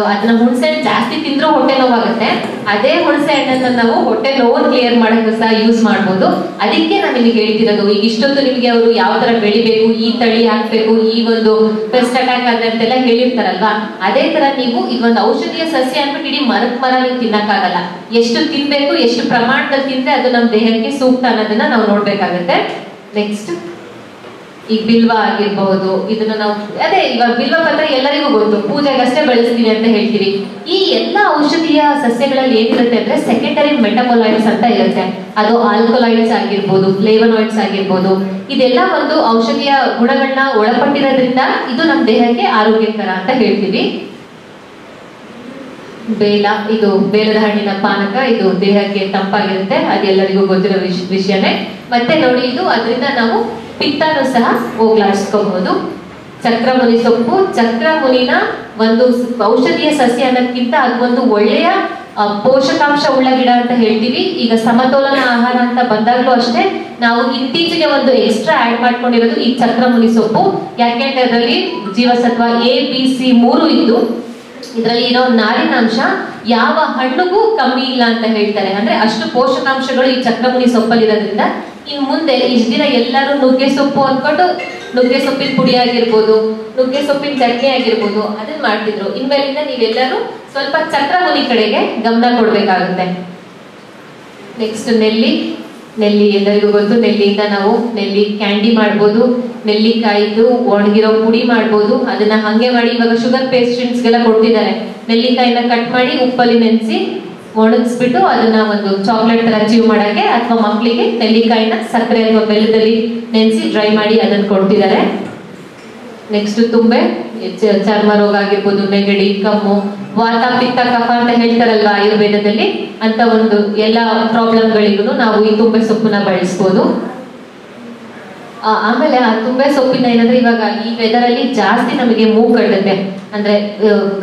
ಅದನ್ನ ಹುಣಸೆ ಹಣ್ಣು ಜಾಸ್ತಿ ತಿಂದ್ರೂ ಹೊಟ್ಟೆ ನೋವಾಗುತ್ತೆ. ಅದೇ ಹುಣಸೆ ಹಣ್ಣನ್ನ ನಾವು ಹೊಟ್ಟೆ ನೋವು ಕ್ಲಿಯರ್ ಮಾಡಕ್ಕೆ ಸಹ ಯೂಸ್ ಮಾಡ್ಬೋದು. ಅದಕ್ಕೆ ನಾನು ನಿಮಗೆ ಹೇಳ್ತಿರೋದು, ಈಗ ಇಷ್ಟೊಂದು ನಿಮಗೆ ಅವರು ಯಾವ ತರ ಬೆಳಿಬೇಕು, ಈ ತಳಿ ಹಾಕ್ಬೇಕು, ಈ ಒಂದು ಪೆಸ್ಟ್ ಅಟ್ಯಾಕ್ ಆದ್ರೆ ಅಂತೆಲ್ಲ ಹೇಳಿರ್ತಾರಲ್ವಾ, ಅದೇ ತರ ನೀವು ಇದೊಂದು ಔಷಧೀಯ ಸಸ್ಯ ಅಂದ್ಬಿಟ್ಟು ಇಡೀ ಮರ ನೀವು ತಿನ್ನಕ್ಕಾಗಲ್ಲ. ಎಷ್ಟು ತಿನ್ಬೇಕು, ಎಷ್ಟು ಪ್ರಮಾಣದಲ್ಲಿ ತಿಂದ್ರೆ ಅದು ನಮ್ಮ ದೇಹಕ್ಕೆ ಸೂಕ್ತ ಅನ್ನೋದನ್ನ ನಾವು ನೋಡ್ಬೇಕಾಗತ್ತೆ. ನೆಕ್ಸ್ಟ್, ಈಗ ಬಿಲ್ವ ಆಗಿರ್ಬಹುದು, ಇದನ್ನ ನಾವು ಇವಾಗ ಬಿಲ್ವ ಪತ್ರ ಎಲ್ಲರಿಗೂ ಗೊತ್ತು, ಪೂಜೆಗಷ್ಟೇ ಬೆಳೆಸ್ತೀವಿ ಅಂತ ಹೇಳ್ತೀವಿ. ಈ ಎಲ್ಲ ಔಷಧೀಯ ಸಸ್ಯಗಳಲ್ಲಿ ಏನಿರುತ್ತೆ ಅಂದ್ರೆ ಸೆಕೆಂಡರಿ ಮೆಟಬೊಲೈಟ್ಸ್ ಅಂತ ಇರುತ್ತೆ. ಅದು ಆಲ್ಕೊಲೈಡ್ಸ್ ಆಗಿರ್ಬೋದು, ಫ್ಲೇವನಾಯ್ಡ್ಸ್ ಆಗಿರ್ಬೋದು, ಇದೆಲ್ಲ ಒಂದು ಔಷಧೀಯ ಗುಣಗಳನ್ನ ಒಳಪಟ್ಟಿರೋದ್ರಿಂದ ಇದು ನಮ್ಮ ದೇಹಕ್ಕೆ ಆರೋಗ್ಯಕರ ಅಂತ ಹೇಳ್ತೀವಿ. ಇದು ಬೇಲದ ಹಣ್ಣಿನ ಪಾನಕ, ಇದು ದೇಹಕ್ಕೆ ತಂಪಾಗಿರುತ್ತೆ, ಅದೆಲ್ಲರಿಗೂ ಗೊತ್ತಿರೋ ವಿಷಯನೇ. ಮತ್ತೆ ನೋಡಿ, ಇದು ಅದರಿಂದ ನಾವು ಪಿತ್ತನೂ ಸಹ ಹೋಗ್ಲಾಡಿಸ್ಕೋಬಹುದು. ಚಕ್ರಮುನಿ ಸೊಪ್ಪು, ಚಕ್ರಮುನಿನ ಒಂದು ಔಷಧೀಯ ಸಸ್ಯ ಅನ್ನೋದಕ್ಕಿಂತ ಅದು ಒಂದು ಒಳ್ಳೆಯ ಪೋಷಕಾಂಶ ಉಳ್ಳ ಗಿಡ ಅಂತ ಹೇಳ್ತೀವಿ. ಈಗ ಸಮತೋಲನ ಆಹಾರ ಅಂತ ಬಂದಾಗ್ಲೂ ಅಷ್ಟೇ ನಾವು ಇತ್ತೀಚೆಗೆ ಒಂದು ಎಕ್ಸ್ಟ್ರಾ ಆಡ್ ಮಾಡ್ಕೊಂಡಿರೋದು ಈ ಚಕ್ರಮುನಿ ಸೊಪ್ಪು. ಯಾಕೆಂದ್ರೆ ಅದರಲ್ಲಿ ಜೀವಸತ್ವ A, B, C 3 ಇದ್ದು ಇದರಲ್ಲಿ ಇರೋ ನಾರಿನಾಂಶ ಯಾವ ಹಣ್ಣಿಗೂ ಕಮ್ಮಿ ಇಲ್ಲ ಅಂತ ಹೇಳ್ತಾರೆ. ಅಂದ್ರೆ ಅಷ್ಟು ಪೋಷಕಾಂಶಗಳು ಈ ಚಕ್ರಮುನಿ ಸೊಪ್ಪಲ್ಲಿ ಇರೋದ್ರಿಂದ ಇನ್ ಮುಂದೆ ಇಷ್ಟ ದಿನ ಎಲ್ಲರೂ ನುಗ್ಗೆ ಸೊಪ್ಪು ಅಂದ್ಕೊಂಡು ನುಗ್ಗೆ ಸೊಪ್ಪಿನ ಪುಡಿ ಆಗಿರ್ಬೋದು, ನುಗ್ಗೆ ಸೊಪ್ಪಿನ ಚಟ್ನಿ ಆಗಿರ್ಬೋದು ಅದನ್ನ ಮಾಡ್ತಿದ್ರು. ಇನ್ಮೇಲಿಂದ ನೀವೆಲ್ಲರೂ ಸ್ವಲ್ಪ ಚಕ್ರಮುನಿ ಕಡೆಗೆ ಗಮನ ಕೊಡ್ಬೇಕಾಗುತ್ತೆ. ನೆಕ್ಸ್ಟ್ ನೆಲ್ಲಿ ಎಲ್ಲರಿಗೂ ಗೊತ್ತು. ನೆಲ್ಲಿಯಿಂದ ನಾವು ನೆಲ್ಲಿ ಕ್ಯಾಂಡಿ ಮಾಡ್ಬೋದು, ನೆಲ್ಲಿಕಾಯಿದು ಒಣಗಿರೋ ಪುಡಿ ಮಾಡ್ಬೋದು. ಅದನ್ನ ಹಂಗೆ ಮಾಡಿ ಇವಾಗ ಶುಗರ್ ಪೇಷಂಟ್ಸ್ಗೆಲ್ಲ ಕೊಡ್ತಿದ್ದಾರೆ. ನೆಲ್ಲಿಕಾಯಿನ ಕಟ್ ಮಾಡಿ ಉಪ್ಪಲ್ಲಿ ನೆನೆಸಿ ಒಣಗಿಸ್ಬಿಟ್ಟು ಅದನ್ನ ಒಂದು ಚಾಕ್ಲೇಟ್ ತರ ಅಚೀವ್ ಮಾಡಕ್ಕೆ, ಅಥವಾ ಮಕ್ಕಳಿಗೆ ನೆಲ್ಲಿಕಾಯಿನ ಸಕ್ಕರೆ ಅಥವಾ ಬೆಲ್ಲದಲ್ಲಿ ನೆನೆಸಿ ಡ್ರೈ ಮಾಡಿ ಅದನ್ನ ಕೊಡ್ತಿದ್ದಾರೆ. ನೆಕ್ಸ್ಟ್ ತುಂಬೆ, ಚರ್ಮ ರೋಗ ಆಗಿರ್ಬೋದು, ನೆಗಡಿ, ಕಮ್ಮು, ವಾತ, ಪಿತ್ತ, ಕಫ ಅಂತ ಹೇಳ್ತಾರಲ್ವಾ ಆಯುರ್ವೇದದಲ್ಲಿ, ಅಂತ ಒಂದು ಎಲ್ಲ ಪ್ರಾಬ್ಲಮ್ಗಳಿಗೂ ನಾವು ಈ ತುಂಬೆ ಸೊಪ್ಪನ್ನ ಬಳಸ್ಬೋದು. ಆಮೇಲೆ ಆ ತುಂಬೆ ಸೊಪ್ಪಿನ ಏನಂದ್ರೆ ಇವಾಗ ಈ ವೆದರ್ ಅಲ್ಲಿ ಜಾಸ್ತಿ ನಮಗೆ ಮೂಗು ಕಟ್ಟುತ್ತೆ, ಅಂದ್ರೆ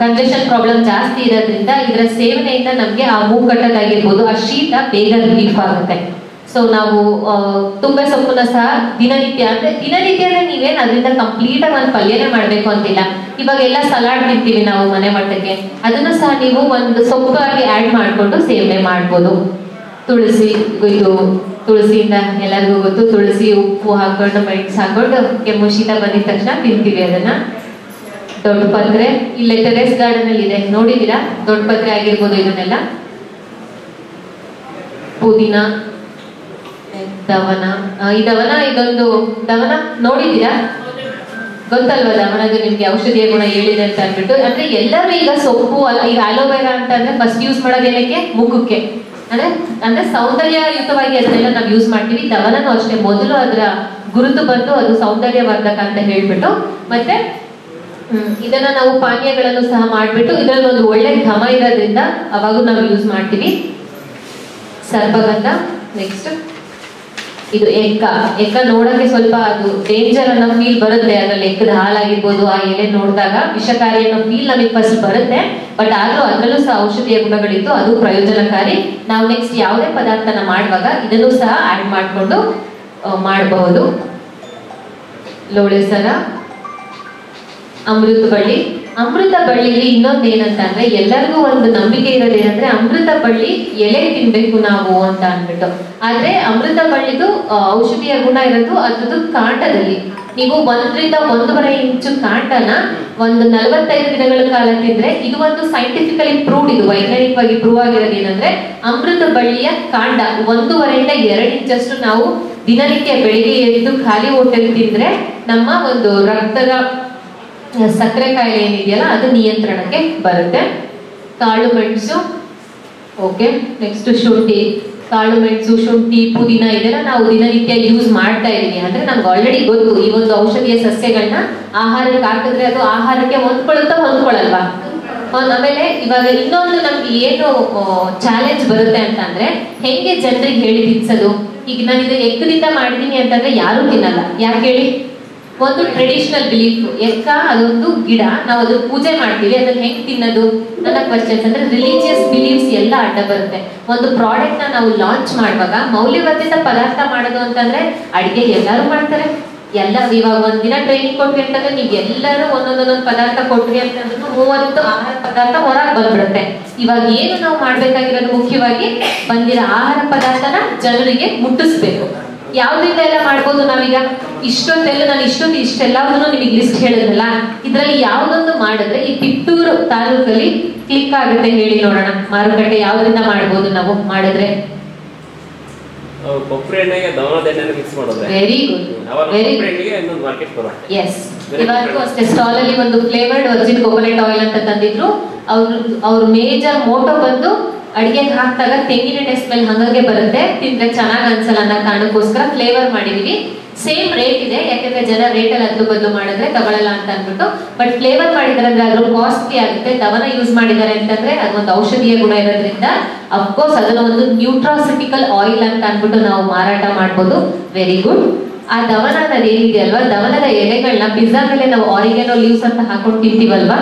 ಕಂಜೆಷನ್ ಪ್ರಾಬ್ಲಮ್ ಜಾಸ್ತಿ ಇರೋದ್ರಿಂದ ಇದರ ಸೇವನೆಯಿಂದ ನಮ್ಗೆ ಆ ಮೂಗು ಕಟ್ಟೋದಾಗಿರ್ಬೋದು, ಆ ಶೀತ ಬೇಗ ರಿಲೀಫ್ ಆಗುತ್ತೆ. ಸೊ ನಾವು ತುಂಬೆ ಸೊಪ್ಪನ್ನ ಸಹ ದಿನನಿತ್ಯ ಅಂದ್ರೆ ನೀವೇನ್ ಅದರಿಂದ ಕಂಪ್ಲೀಟ್ ಆಗಿ ಒಂದು ಪಲ್ಯನೇ ಮಾಡ್ಬೇಕು ಅಂತಿಲ್ಲ. ಇವಾಗ ಎಲ್ಲ ಸಲಾಡ್ ತಿಂತೀವಿ ನಾವು ಮನೆ ಮಟ್ಟಕ್ಕೆ, ಅದನ್ನು ಸಹ ನೀವು ಒಂದು ಸೊಪ್ಪಾಗಿ ಆಡ್ ಮಾಡ್ಕೊಂಡು ಸೇವನೆ ಮಾಡ್ಬೋದು. ತುಳಸಿ, ಇದು ತುಳಸಿಯಿಂದ ಎಲ್ಲರಿಗೂ ಗೊತ್ತು, ತುಳಸಿ ಉಪ್ಪು ಹಾಕೊಂಡು ಮೆಣಸು ಹಾಕೊಂಡು ಕೆಮ್ಮು ಶೀತ ಬಂದಿದ ತಕ್ಷಣ ತಿಂತೀವಿ ಅದನ್ನ. ದೊಡ್ಡ ಪತ್ರೆ ಇಲ್ಲೇ ಟೆರೆಸ್ ಗಾರ್ಡನ್ ಅಲ್ಲಿ ಇದೆ, ನೋಡಿದೀರಾ? ದೊಡ್ಡ ಪತ್ರೆ ಆಗಿರ್ಬೋದು, ಇದನ್ನೆಲ್ಲ ಪುದೀನ, ದವನ. ಇದೊಂದು ದವನ ನೋಡಿದೀರಾ? ಗೊತ್ತಲ್ವಾ ದವನದು ನಿಮ್ಗೆ ಔಷಧೀಯ ಗುಣ ಹೇಳಿದೆ ಅಂತ ಅಂದ್ಬಿಟ್ಟು. ಅಂದ್ರೆ ಎಲ್ಲರೂ ಈಗ ಸೊಪ್ಪು, ಈಗ ಅಲೋವೆರಾ ಅಂತ ಅಂದ್ರೆ ಫಸ್ಟ್ ಯೂಸ್ ಮಾಡೋದೇನಕ್ಕೆ? ಮುಖಕ್ಕೆ, ಅಂದ್ರೆ ಸೌಂದರ್ಯಯುತವಾಗಿ ಅದನ್ನೆಲ್ಲ ನಾವು ಯೂಸ್ ಮಾಡ್ತೀವಿ. ದವನನೂ ಅಷ್ಟೇ, ಮೊದಲು ಅದರ ಗುರುತು ಬಂದು ಅದು ಸೌಂದರ್ಯವರ್ಧಕ ಅಂತ ಹೇಳ್ಬಿಟ್ಟು, ಮತ್ತೆ ಇದನ್ನ ನಾವು ಪಾನೀಯಗಳನ್ನು ಸಹ ಮಾಡ್ಬಿಟ್ಟು ಇದರಲ್ಲಿ ಒಂದು ಒಳ್ಳೆ ಘಮ ಇರೋದ್ರಿಂದ ಅವಾಗೂ ನಾವು ಯೂಸ್ ಮಾಡ್ತೀವಿ. ಸರ್ಪಗಂಧ. ನೆಕ್ಸ್ಟ್ ಇದು ಎಕ್ಕ ನೋಡಕ್ಕೆ ಸ್ವಲ್ಪ ಅದು ಡೇಂಜರ್ ಅನ್ನೋ ಫೀಲ್ ಬರುತ್ತೆ. ಅದ್ರಲ್ಲಿ ಎಕ್ಕದ ಹಾಲಾಗಿರ್ಬೋದು, ಆ ಎಲೆ ನೋಡಿದಾಗ ವಿಷಕಾರಿ ಅನ್ನೋ ಫೀಲ್ ನಮಗೆ ಫಸ್ಟ್ ಬರುತ್ತೆ. ಬಟ್ ಆದ್ರೂ ಅದರಲ್ಲೂ ಸಹ ಔಷಧೀಯ ಗುಣಗಳಿದ್ದು ಅದು ಪ್ರಯೋಜನಕಾರಿ. ನಾವು ನೆಕ್ಸ್ಟ್ ಯಾವುದೇ ಪದಾರ್ಥನ ಮಾಡುವಾಗ ಇದನ್ನು ಸಹ ಆಡ್ ಮಾಡಿಕೊಂಡು ಮಾಡಬಹುದು. ಲೋಳೆ ಸರ, ಅಮೃತ ಬಳ್ಳಿಲಿ ಇನ್ನೊಂದು ಏನಂತ ಅಂದ್ರೆ ಎಲ್ಲರಿಗೂ ಒಂದು ನಂಬಿಕೆ ಇರೋದೇನಂದ್ರೆ ಅಮೃತ ಬಳ್ಳಿ ಎಲೆ ತಿನ್ಬೇಕು ನಾವು ಅಂತ ಅಂದ್ಬಿಟ್ಟು. ಆದ್ರೆ ಅಮೃತ ಬಳ್ಳಿದು ಔಷಧೀಯ ಗುಣ ಇರೋದು ಅದ್ರದ್ದು ಕಾಂಡದಲ್ಲಿ. ನೀವು 1 ರಿಂದ 1.5 ಇಂಚು ಕಾಂಡನ ಒಂದು 45 ದಿನಗಳ ಕಾಲ ತಿಂದ್ರೆ, ಇದು ಒಂದು ಸೈಂಟಿಫಿಕಲಿ ಪ್ರೂವ್ಡ್, ಇದು ವೈಜ್ಞಾನಿಕವಾಗಿ ಪ್ರೂವ್ ಆಗಿರೋದು ಏನಂದ್ರೆ ಅಮೃತ ಬಳ್ಳಿಯ ಕಾಂಡ 1.5 ರಿಂದ 2 ಇಂಚಷ್ಟು ನಾವು ದಿನನಿತ್ಯ ಬೆಳಿಗ್ಗೆ ಎದ್ದು ಖಾಲಿ ಹೊಟ್ಟೆಗೆ ತಿಂದ್ರೆ ನಮ್ಮ ಒಂದು ರಕ್ತದ ಸಕ್ಕರೆ ಕಾಯಿಲೆ ಏನಿದೆಯಲ್ಲ ಅದು ನಿಯಂತ್ರಣಕ್ಕೆ ಬರುತ್ತೆ. ಕಾಳು ಮೆಣಸು, ಓಕೆ. ನೆಕ್ಸ್ಟ್ ಶುಂಠಿ. ಕಾಳು ಮೆಣಸು, ಶುಂಠಿ, ಪುದೀನ ಇದೆಲ್ಲ ನಾವು ದಿನನಿತ್ಯ ಯೂಸ್ ಮಾಡ್ತಾ ಇದೀವಿ. ಅಂದ್ರೆ ನಮ್ಗೆ ಆಲ್ರೆಡಿ ಗೊತ್ತು ಈ ಒಂದು ಔಷಧೀಯ ಸಸ್ಯಗಳನ್ನ ಆಹಾರಕ್ಕೆ ಹಾಕಿದ್ರೆ ಅದು ಆಹಾರಕ್ಕೆ ಹೊಂದ್ಕೊಳ್ಳಲ್ವಾ. ಆಮೇಲೆ ಇವಾಗ ಇನ್ನೊಂದು ನಮ್ಗೆ ಏನು ಚಾಲೆಂಜ್ ಬರುತ್ತೆ ಅಂತ ಅಂದ್ರೆ ಹೆಂಗೆ ಜನರಿಗೆ ಹೇಳಿ ತಿನ್ಸೋದು. ಈಗ ನಾನು ಇದು ಎಕ್ಕದಿಂದ ಮಾಡಿದೀನಿ ಅಂತಂದ್ರೆ ಯಾರು ತಿನ್ನಲ್ಲ. ಯಾಕೆ ಹೇಳಿ? ಒಂದು ಟ್ರೆಡಿಷನಲ್ ಬಿಲೀಫ್, ಎಕ್ಕ ಅದೊಂದು ಗಿಡ, ನಾವು ಅದನ್ನ ಪೂಜೆ ಮಾಡ್ತೀವಿ, ಅದನ್ನ ಹೆಂಗ್ ತಿನ್ನೋದು ನನ್ನ ಕ್ವಶನ್ಸ್. ಅಂದ್ರೆ ರಿಲಿಜಿಯಸ್ ಬಿಲೀಫ್ಸ್ ಎಲ್ಲ ಅಡ್ಡ ಬರುತ್ತೆ. ಒಂದು ಪ್ರಾಡಕ್ಟ್ ನ ನಾವು ಲಾಂಚ್ ಮಾಡುವಾಗ ಮೌಲ್ಯವರ್ಧಿತ ಪದಾರ್ಥ ಮಾಡೋದು ಅಂತಂದ್ರೆ ಅಡಿಗೆ ಎಲ್ಲರೂ ಮಾಡ್ತಾರೆ. ಇವಾಗ ಒಂದಿನ ಟ್ರೈನಿಂಗ್ ಕೊಟ್ವಿ ಅಂತಂದ್ರೆ ನೀವು ಎಲ್ಲರೂ ಒಂದೊಂದೊಂದು ಪದಾರ್ಥ ಕೊಟ್ರಿ ಅಂತಂದ್ರೆ 30 ಆಹಾರ ಪದಾರ್ಥ ಹೊರಗೆ ಬಂದ್ಬಿಡುತ್ತೆ. ಇವಾಗ ಏನು ನಾವು ಮಾಡ್ಬೇಕಾಗಿರೋದು ಮುಖ್ಯವಾಗಿ ಬಂದಿರೋ ಆಹಾರ ಪದಾರ್ಥನ ಜನರಿಗೆ ಮುಟ್ಟಿಸ್ಬೇಕು. ಯಾವ್ದ್ರಿಂದ ಎಲ್ಲ ಮಾಡ್ಬೋದು ನಾವೀಗ? ನಾನು ಇಷ್ಟೆಲ್ಲದನ್ನು ನಿಮಗೆ ಲಿಸ್ಟ್ ಹೇಳಿದ್ರಲ್ಲ, ಇದ್ರಲ್ಲಿ ಯಾವ್ದೊಂದು ಮಾಡಿದ್ರೆ ಈ ತಿಪ್ಟೂರು ತಾಲೂಕಲ್ಲಿ ಕ್ಲಿಕ್ ಆಗುತ್ತೆ ಹೇಳಿ ನೋಡೋಣ. ಮಾರುಕಟ್ಟೆ ಯಾವ್ದ್ರಿಂದ ಮಾಡ್ಬೋದು ನಾವು ಮಾಡಿದ್ರೆ? Very good, yes. ಇವತ್ತು ಅಷ್ಟೇ ಸ್ಟಾಲ್ ಅಲ್ಲಿ ಒಂದು ಫ್ಲೇವರ್ಡ್ ವರ್ಜಿನ್ ಕೋಕೋನಟ್ ಆಯಿಲ್ ಅಂತ ತಂದಿದ್ರು. ಅವ್ರ ಮೇಜರ್ ಮೋಟೋ ಬಂದು ಅಡಿಗೆಗೆ ಹಾಕಿದಾಗ ತೆಂಗಿನೆಣ್ಣೆ ಸ್ಮೆಲ್ ಹಂಗೆ ಬರುತ್ತೆ, ತಿಂದ್ರೆ ಚೆನ್ನಾಗ್ ಅನ್ಸಲ್ಲ ಅನ್ನೋ ಕಾರಣಕ್ಕೋಸ್ಕರ ಫ್ಲೇವರ್ ಮಾಡಿದೀವಿ. ಸೇಮ್ ರೇಟ್ ಇದೆ, ಯಾಕಂದ್ರೆ ಜನ ರೇಟ್ ಅಲ್ಲಿ ಅದ್ರ ಬದಲು ಮಾಡಿದ್ರೆ ತಗೊಳ್ಳಲ್ಲ ಅಂತ ಅಂದ್ಬಿಟ್ಟು. ಬಟ್ ಫ್ಲೇವರ್ ಮಾಡಿದಾರೆ ಅಂದ್ರೆ ಅದ್ರ ಕಾಸ್ಟ್ಲಿ ಆಗುತ್ತೆ. ದವನ ಯೂಸ್ ಮಾಡಿದ್ದಾರೆ ಅಂತಂದ್ರೆ ಅದೊಂದು ಔಷಧೀಯ ಗುಣ ಇರೋದ್ರಿಂದ ಅಫ್ಕೋರ್ಸ್ ಅದನ್ನ ಒಂದು ನ್ಯೂಟ್ರಾಸಿಟಿಕಲ್ ಆಯಿಲ್ ಅಂತ ಅಂದ್ಬಿಟ್ಟು ನಾವು ಮಾರಾಟ ಮಾಡ್ಬೋದು. Very good. ಆ ದವನ ಏನಿದೆ ಅಲ್ವಾ, ದವನದ ಎಲೆಗಳನ್ನ ಪಿಜ್ಜಾ ಮೇಲೆ ನಾವು ಆರಿಗೆನೋ ಲೀವ್ಸ್ ಅಂತ ಹಾಕೊಂಡು ತಿಂತೀವಲ್ವಾ,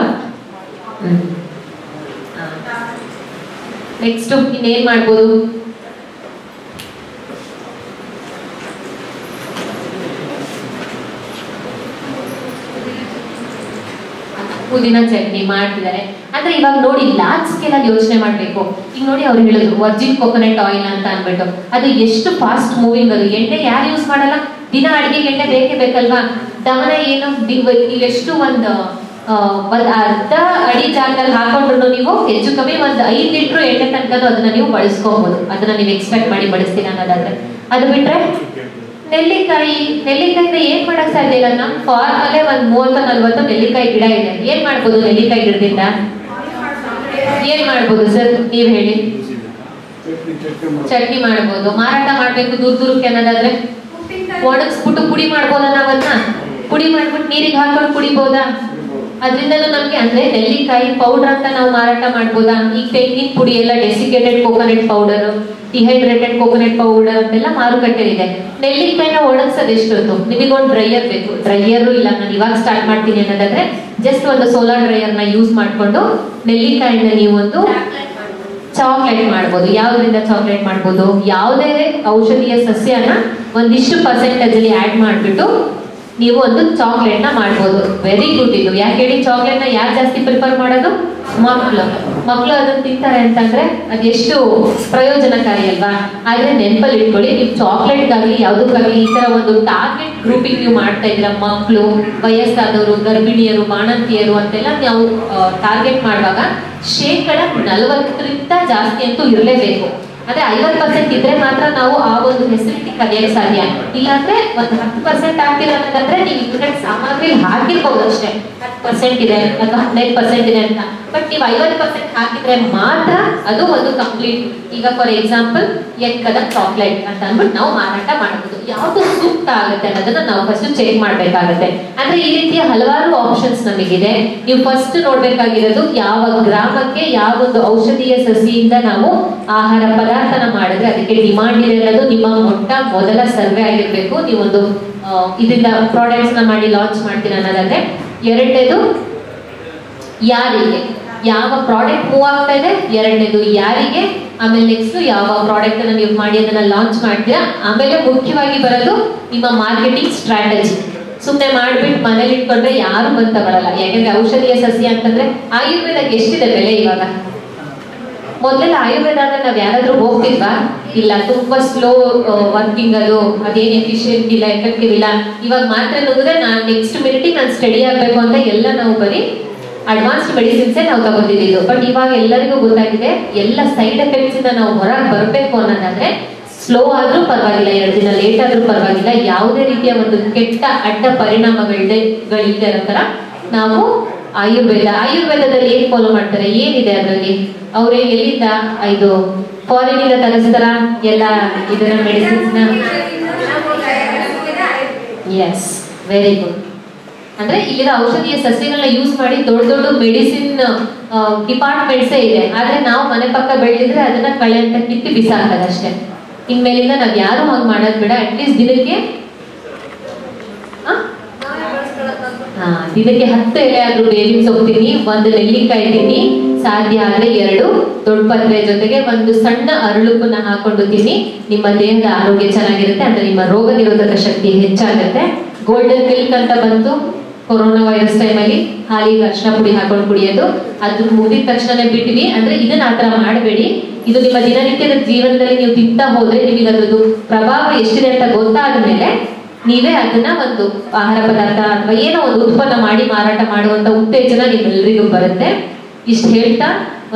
ನೆಕ್ಸ್ಟ್ ಇನ್ನೇನ್ ಮಾಡ್ಬೋದು? ಪುದೀನ ಚಟ್ನಿ ಮಾಡ್ತಿದ್ದಾರೆ ಅಂದ್ರೆ ಇವಾಗ ನೋಡಿ ಲಾರ್ಜ್ ಸ್ಕೇಲ್ ಅಲ್ಲಿ ಯೋಚನೆ ಮಾಡ್ಬೇಕು. ಈಗ ನೋಡಿ ಅವ್ರು ಹೇಳಿದ್ರು ವರ್ಜಿನ್ ಕೋಕೋನಟ್ ಆಯಿಲ್ ಅಂತ ಅನ್ಬಿಟ್ಟು, ಅದು ಎಷ್ಟು ಫಾಸ್ಟ್ ಮೂವಿಂಗ್. ಅದು ಎಣ್ಣೆ ಯಾರು ಯೂಸ್ ಮಾಡಲ್ಲ, ದಿನ ಅಡಿಗೆಗೆ ಎಣ್ಣೆ ಬೇಕೇ ಬೇಕಲ್ವಾ. ದವನ ಏನು ನೀವೆಷ್ಟು ಒಂದು ಅರ್ಧ ಅಡಿ ಜಾಗದಲ್ಲಿ ಹಾಕೊಂಡ್ರು ನೀವು ಹೆಚ್ಚು ಕಮ್ಮಿ ಒಂದು 5 ಲೀಟರ್ ಎಣ್ಣೆ ತನಕ ಅದನ್ನ ನೀವು ಬಳಸ್ಕೋಬಹುದು. ಅದನ್ನ ನೀವು ಎಕ್ಸ್ಪೆಕ್ಟ್ ಮಾಡಿ ಬಳಸ್ತೀರ ಅನ್ನೋದಾದ್ರೆ. ಅದು ಬಿಟ್ರೆ ನೆಲ್ಲಿಕಾಯಿಂದ ಏನ್ ಮಾಡಕ್ ಸಾಧ್ಯ ಇಲ್ಲ. ನಮ್ ಫಾರ್ಮ್ ಅಲ್ಲೇ ಒಂದ್ 30-40 ನೆಲ್ಲಿಕಾಯಿ ಗಿಡ ಇದೆ. ಏನ್ ಮಾಡ್ಬೋದು ನೆಲ್ಲಿಕಾಯಿ ಗಿಡದಿಂದ? ಏನ್ ಮಾಡ್ಬೋದು ಸರ್ ನೀವ್ ಹೇಳಿ? ಚಟ್ನಿ ಮಾಡ್ಬೋದು. ಮಾರಾಟ ಮಾಡ್ಬೇಕು ದೂರಕ್ಕೆ ಅನ್ನೋದಾದ್ರೆ ಒಣಗಿಸ್ಬಿಟ್ಟು ಪುಡಿ ಮಾಡ್ಬೋದಾ? ನಾವನ್ನ ಪುಡಿ ಮಾಡ್ಬಿಟ್ಟು ನೀರಿಗೆ ಹಾಕೊಂಡು ಕುಡಿಬೋದಾ? ಅದ್ರಿಂದಲೂ ನಮ್ಗೆ ಅಂದ್ರೆ ನೆಲ್ಲಿಕಾಯಿ ಪೌಡರ್ ಅಂತ ನಾವು ಮಾರಾಟ ಮಾಡ್ಬೋದಾ? ಈಗ ತೆಂಗಿನ ಪುಡಿ ಎಲ್ಲ desiccated coconut powder, dehydrated coconut powder ಅಂತೆಲ್ಲ ಮಾರುಕಟ್ಟೆ ಇದೆ. ನೆಲ್ಲಿಕಾಯಿನ ಒಣಗಿಸೋದು ಎಷ್ಟೊತ್ತು? ನಿಮಗೊಂದು ಡ್ರೈಯರ್ ಬೇಕು. ಡ್ರೈಯರು ಇಲ್ಲ, ನಾನು ಇವಾಗ ಸ್ಟಾರ್ಟ್ ಮಾಡ್ತೀನಿ ಅನ್ನೋದಾದ್ರೆ ಜಸ್ಟ್ ಒಂದು ಸೋಲಾರ್ ಡ್ರೈಯರ್ ನ ಯೂಸ್ ಮಾಡ್ಕೊಂಡು ನೆಲ್ಲಿಕಾಯಿನ ನೀವು ಒಂದು ಚಾಕ್ಲೇಟ್ ಮಾಡ್ಬೋದು. ಯಾವ್ದ್ರಿಂದ ಚಾಕ್ಲೇಟ್ ಮಾಡ್ಬೋದು? ಯಾವುದೇ ಔಷಧೀಯ ಸಸ್ಯನ ಒಂದಿಷ್ಟು ಪರ್ಸೆಂಟೇಜ್ ಅಲ್ಲಿ ಆಡ್ ಮಾಡ್ಬಿಟ್ಟು ನೀವು ಒಂದು ಚಾಕ್ಲೇಟ್ ನ ಮಾಡ್ಬೋದು. ವೆರಿ ಗುಡ್ ಇದು. ಯಾಕೆ ಹೇಳಿ? ಚಾಕ್ಲೇಟ್ ನ ಯಾರು ಜಾಸ್ತಿ ಪ್ರಿಫರ್ ಮಾಡೋದು? ಮಕ್ಕಳು ಅದನ್ನ ತಿಂತಾರೆ ಅಂತಂದ್ರೆ ಅದೆಷ್ಟು ಪ್ರಯೋಜನಕಾರಿ ಅಲ್ವಾ. ಆದ್ರೆ ನೆನಪಲ್ಲಿ ಇಟ್ಕೊಳ್ಳಿ, ನೀವು ಚಾಕ್ಲೇಟ್ಗಾಗ್ಲಿ ಯಾವುದಕ್ಕಾಗ್ಲಿ ಈ ತರ ಒಂದು ಟಾರ್ಗೆಟ್ ಗ್ರೂಪಿಂಗ್ ನೀವು ಮಾಡ್ತಾ ಇದ್ದೀರಾ. ಮಕ್ಕಳು, ವಯಸ್ಸಾದವರು, ಗರ್ಭಿಣಿಯರು, ಬಾಣಂತಿಯರು ಅಂತೆಲ್ಲ ನಾವು ಟಾರ್ಗೆಟ್ ಮಾಡುವಾಗ 40% ಜಾಸ್ತಿ ಅಂತೂ ಇರಲೇಬೇಕು. ಅದೇ 50% ಇದ್ರೆ ಮಾತ್ರ ನಾವು ಆ ಒಂದು ಫೆಸಿಲಿಟಿ ಕಲಿಯಲು ಸಾಧ್ಯ. ಇಲ್ಲಾಂದ್ರೆ ಒಂದು 10% ಆಗ್ತಿರೋದಂದ್ರೆ ನೀವು ಇಂಟರ್ನೆಟ್ ಸಾಮಗ್ರಿ ಹಾಕಿರ್ಬೋದು ಅಷ್ಟೇ. 10% ಇದೆ ಅಥವಾ 15% ಇದೆ ಅಂತ. ಬಟ್ ನೀವು 50% ಹಾಕಿದ್ರೆ ಮಾತ್ರ ಅದು ಒಂದು ಕಂಪ್ಲೀಟ್. ಈಗ ಫಾರ್ ಎಕ್ಸಾಂಪಲ್ ಎಕ್ಕದ ಚಾಕ್ಲೇಟ್ ಅಂತ ಅಂದ್ಬಿಟ್ಟು ನಾವು ಮಾರಾಟ ಮಾಡಬಹುದು. ಯಾವುದು ಸೂಕ್ತ ಆಗುತ್ತೆ ಅನ್ನೋದನ್ನ ನಾವು ಫಸ್ಟ್ ಚೆಕ್ ಮಾಡ್ಬೇಕಾಗುತ್ತೆ. ಅಂದ್ರೆ ಈ ರೀತಿಯ ಹಲವಾರು ಆಪ್ಷನ್ಸ್ ನಮಗಿದೆ. ನೀವು ಫಸ್ಟ್ ನೋಡ್ಬೇಕಾಗಿರೋದು ಯಾವ ಗ್ರಾಮಕ್ಕೆ ಯಾವ ಒಂದು ಔಷಧೀಯ ಸಸಿಯಿಂದ ನಾವು ಆಹಾರ ಪದಾರ್ಥನ ಮಾಡಿದ್ರೆ ಅದಕ್ಕೆ ಡಿಮಾಂಡ್ ಇದೆ ಅನ್ನೋದು ನಿಮ್ಮ ಮೊದಲ ಸರ್ವೆ ಆಗಿರ್ಬೇಕು. ನೀವೊಂದು ಇದರಿಂದ ಪ್ರಾಡಕ್ಟ್ಸ್ ನ ಮಾಡಿ ಲಾಂಚ್ ಮಾಡ್ತೀರ ಅನ್ನೋದಾದ್ರೆ. ಎರಡನೇದು ಯಾರಿಗೆ ಯಾವ ಪ್ರಾಡಕ್ಟ್ ಮೂವ್ ಆಗ್ತಾ ಇದೆ, ಎರಡನೇದು ಯಾರಿಗೆ, ಆಮೇಲೆ ನೆಕ್ಸ್ಟ್ ಯಾವ ಪ್ರಾಡಕ್ಟ್ ಅನ್ನ ನೀವು ಮಾಡಿ ಅದನ್ನ ಲಾಂಚ್ ಮಾಡ್ತೀರಾ. ಆಮೇಲೆ ಮುಖ್ಯವಾಗಿ ಬರೋದು ನಿಮ್ಮ ಮಾರ್ಕೆಟಿಂಗ್ ಸ್ಟ್ರಾಟಜಿ. ಸುಮ್ಮನೆ ಮಾಡ್ಬಿಟ್ಟು ಮನೇಲಿ ಇಟ್ಕೊಂಡ್ರೆ ಯಾರು ಬಂದು ತಗೊಳಲ್ಲ. ಯಾಕಂದ್ರೆ ಔಷಧೀಯ ಸಸ್ಯ ಅಂತಂದ್ರೆ ಆಯುರ್ವೇದಕ್ಕೆ ಎಷ್ಟಿದೆ ಬೆಲೆ ಇವಾಗ? ಮೊದಲೆಲ್ಲ ಆಯುರ್ವೇದ ಅಂದ್ರೆ ನಾವ್ ಯಾರಾದ್ರೂ ಹೋಗ್ತಿದ್ವಾ? ಇಲ್ಲ, ತುಂಬಾ ಸ್ಲೋ ವರ್ಕಿಂಗ್, ಅದೇನ್ ಎಫಿಷಿಯಂಟ್ ಇಲ್ಲ, ಎಫೆಕ್ಟಿವ್ ಇಲ್ಲ. ಇವಾಗ ಮಾತ್ರ ನುಗ್ಗಿದ್ರೆ ನಾನು ನೆಕ್ಸ್ಟ್ ಮಿನಿಟಿಗೆ ನಾನು ಸ್ಟಡಿ ಆಗ್ಬೇಕು ಅಂತ ಎಲ್ಲ ನಾವು ಬರೀ ಅಡ್ವಾನ್ಸ್ಡ್ ಮೆಡಿಸಿನ್ಸೇ ನಾವು ತಗೋತಿದ್ದು. ಬಟ್ ಇವಾಗ ಎಲ್ಲರಿಗೂ ಗೊತ್ತಾಗಿದೆ ಎಲ್ಲ ಸೈಡ್ ಎಫೆಕ್ಟ್ಸ್ ಇಂದ ನಾವು ಹೊರಗೆ ಬರಬೇಕು ಅನ್ನೋದಾದ್ರೆ ಸ್ಲೋ ಆದ್ರೂ ಪರವಾಗಿಲ್ಲ, 2 ದಿನ ಲೇಟ್ ಆದ್ರೂ ಪರವಾಗಿಲ್ಲ, ಯಾವುದೇ ರೀತಿಯ ಒಂದು ಕೆಟ್ಟ ಅಡ್ಡ ಪರಿಣಾಮಗಳಿಲ್ಲದೆ ಇರೋ ತರ ನಾವು ಆಯುರ್ವೇದದಲ್ಲಿ ಏನ್ ಫಾಲೋ ಮಾಡ್ತಾರೆ, ಏನಿದೆ ಅದರಲ್ಲಿ? ಅವ್ರೇ ಎಲ್ಲಿಂದ ಇದು ಫಾರಿನ್ ಇಂದ ತರಿಸ್ತಾರ ಎಲ್ಲ ಇದರ ಮೆಡಿಸಿನ್ಸ್ ನ? Yes, very good. ಅಂದ್ರೆ ಇಲ್ಲಿರೋ ಔಷಧೀಯ ಸಸ್ಯಗಳನ್ನ ಯೂಸ್ ಮಾಡಿ ದೊಡ್ಡ ದೊಡ್ಡ ಮೆಡಿಸಿನ್ ಡಿಪಾರ್ಟ್ಮೆಂಟ್ಸೇ ಇದೆ. ಆದ್ರೆ ನಾವು ಮನೆ ಪಕ್ಕ ಬೆಳೆದಿದ್ರೆ ಅದನ್ನ ಕಳೆ ಅಂತ ಕಿತ್ತಿ ಬಿಸಾಕದಷ್ಟೇ. ಇನ್ಮೇಲಿಂದ ನಾವ್ ಯಾರು ಹಂಗ್ ಮಾಡೋದ್ ಬೇಡ. ಅಟ್ಲೀಸ್ಟ್ ದಿನಕ್ಕೆ 10 ಎಲೆ ಆದ್ರೂ ಬೇವಿನ ಸೊಪ್ಪು ತಿನ್ನಿ, 1 ನೆಲ್ಲಿಕಾಯಿ ತಿನ್ನಿ, ಸಾಧ್ಯ ಆದ್ರೆ 2 ದೊಡ್ಡ ಪತ್ರೆ ಜೊತೆಗೆ 1 ಸಣ್ಣ ಅರಳುಕನ್ನ ಹಾಕೊಂಡು ತಿನ್ನಿ. ನಿಮ್ಮ ದೇಹದ ಆರೋಗ್ಯ ಚೆನ್ನಾಗಿರುತ್ತೆ. ಅಂದ್ರೆ ನಿಮ್ಮ ರೋಗ ನಿರೋಧಕ ಶಕ್ತಿ ಹೆಚ್ಚಾಗುತ್ತೆ. ಗೋಲ್ಡನ್ ಮಿಲ್ಕ್ ಅಂತ ಬಂತು ಕೊರೋನಾ ವೈರಸ್ ಟೈಮಲ್ಲಿ, ಹಾಲಿಗೆ ಅರಿಶಿನ ಪುಡಿ ಹಾಕೊಂಡು ಕುಡಿಯೋದು. ಅದು ಮುಗಿದ ತಕ್ಷಣನೇ ಬಿಟ್ವಿ. ಅಂದ್ರೆ ಇದನ್ನ ಆತರ ಮಾಡಬೇಡಿ. ಇದು ನಿಮ್ಮ ದಿನನಿತ್ಯದ ಜೀವನದಲ್ಲಿ ನೀವು ತಿಂತಾ ಹೋದ್ರೆ ನಿಮಗೆ ಅದ್ರದ್ದು ಪ್ರಭಾವ ಎಷ್ಟಿದೆ ಅಂತ ಗೊತ್ತಾದ್ಮೇಲೆ ನೀವೇ ಅದನ್ನ ಒಂದು ಆಹಾರ ಪದಾರ್ಥ ಅಥವಾ ಏನೋ ಒಂದು ಉತ್ಪನ್ನ ಮಾಡಿ ಮಾರಾಟ ಮಾಡುವಂತ ಉತ್ತೇಜನ ನಿಮ್ಮೆಲ್ಲರಿಗೂ ಬರುತ್ತೆ. ಇಷ್ಟು ಹೇಳ್ತಾ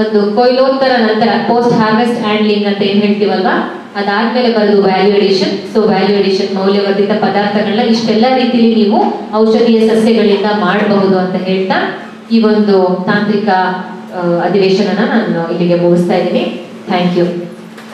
ಒಂದು ಕೊಯ್ಲೋತ್ತರ ನಂತರ ಪೋಸ್ಟ್ ಹಾರ್ವೆಸ್ಟ್ ಹ್ಯಾಂಡ್ಲಿಂಗ್ ಅಂತ ಏನ್ ಹೇಳ್ತೀವಲ್ವಾ, ಅದಾದ್ಮೇಲೆ ಬರೋದು value addition. So value addition ಮೌಲ್ಯವರ್ಧಿತ ಪದಾರ್ಥಗಳನ್ನ ಇಷ್ಟೆಲ್ಲ ರೀತಿಯಲ್ಲಿ ನೀವು ಔಷಧೀಯ ಸಸ್ಯಗಳಿಂದ ಮಾಡಬಹುದು ಅಂತ ಹೇಳ್ತಾ ಈ ಒಂದು ತಾಂತ್ರಿಕ ಅಧಿವೇಶನನ ನಾನು ಇಲ್ಲಿಗೆ ಮುಗಿಸ್ತಾ ಇದ್ದೀನಿ. Thank you.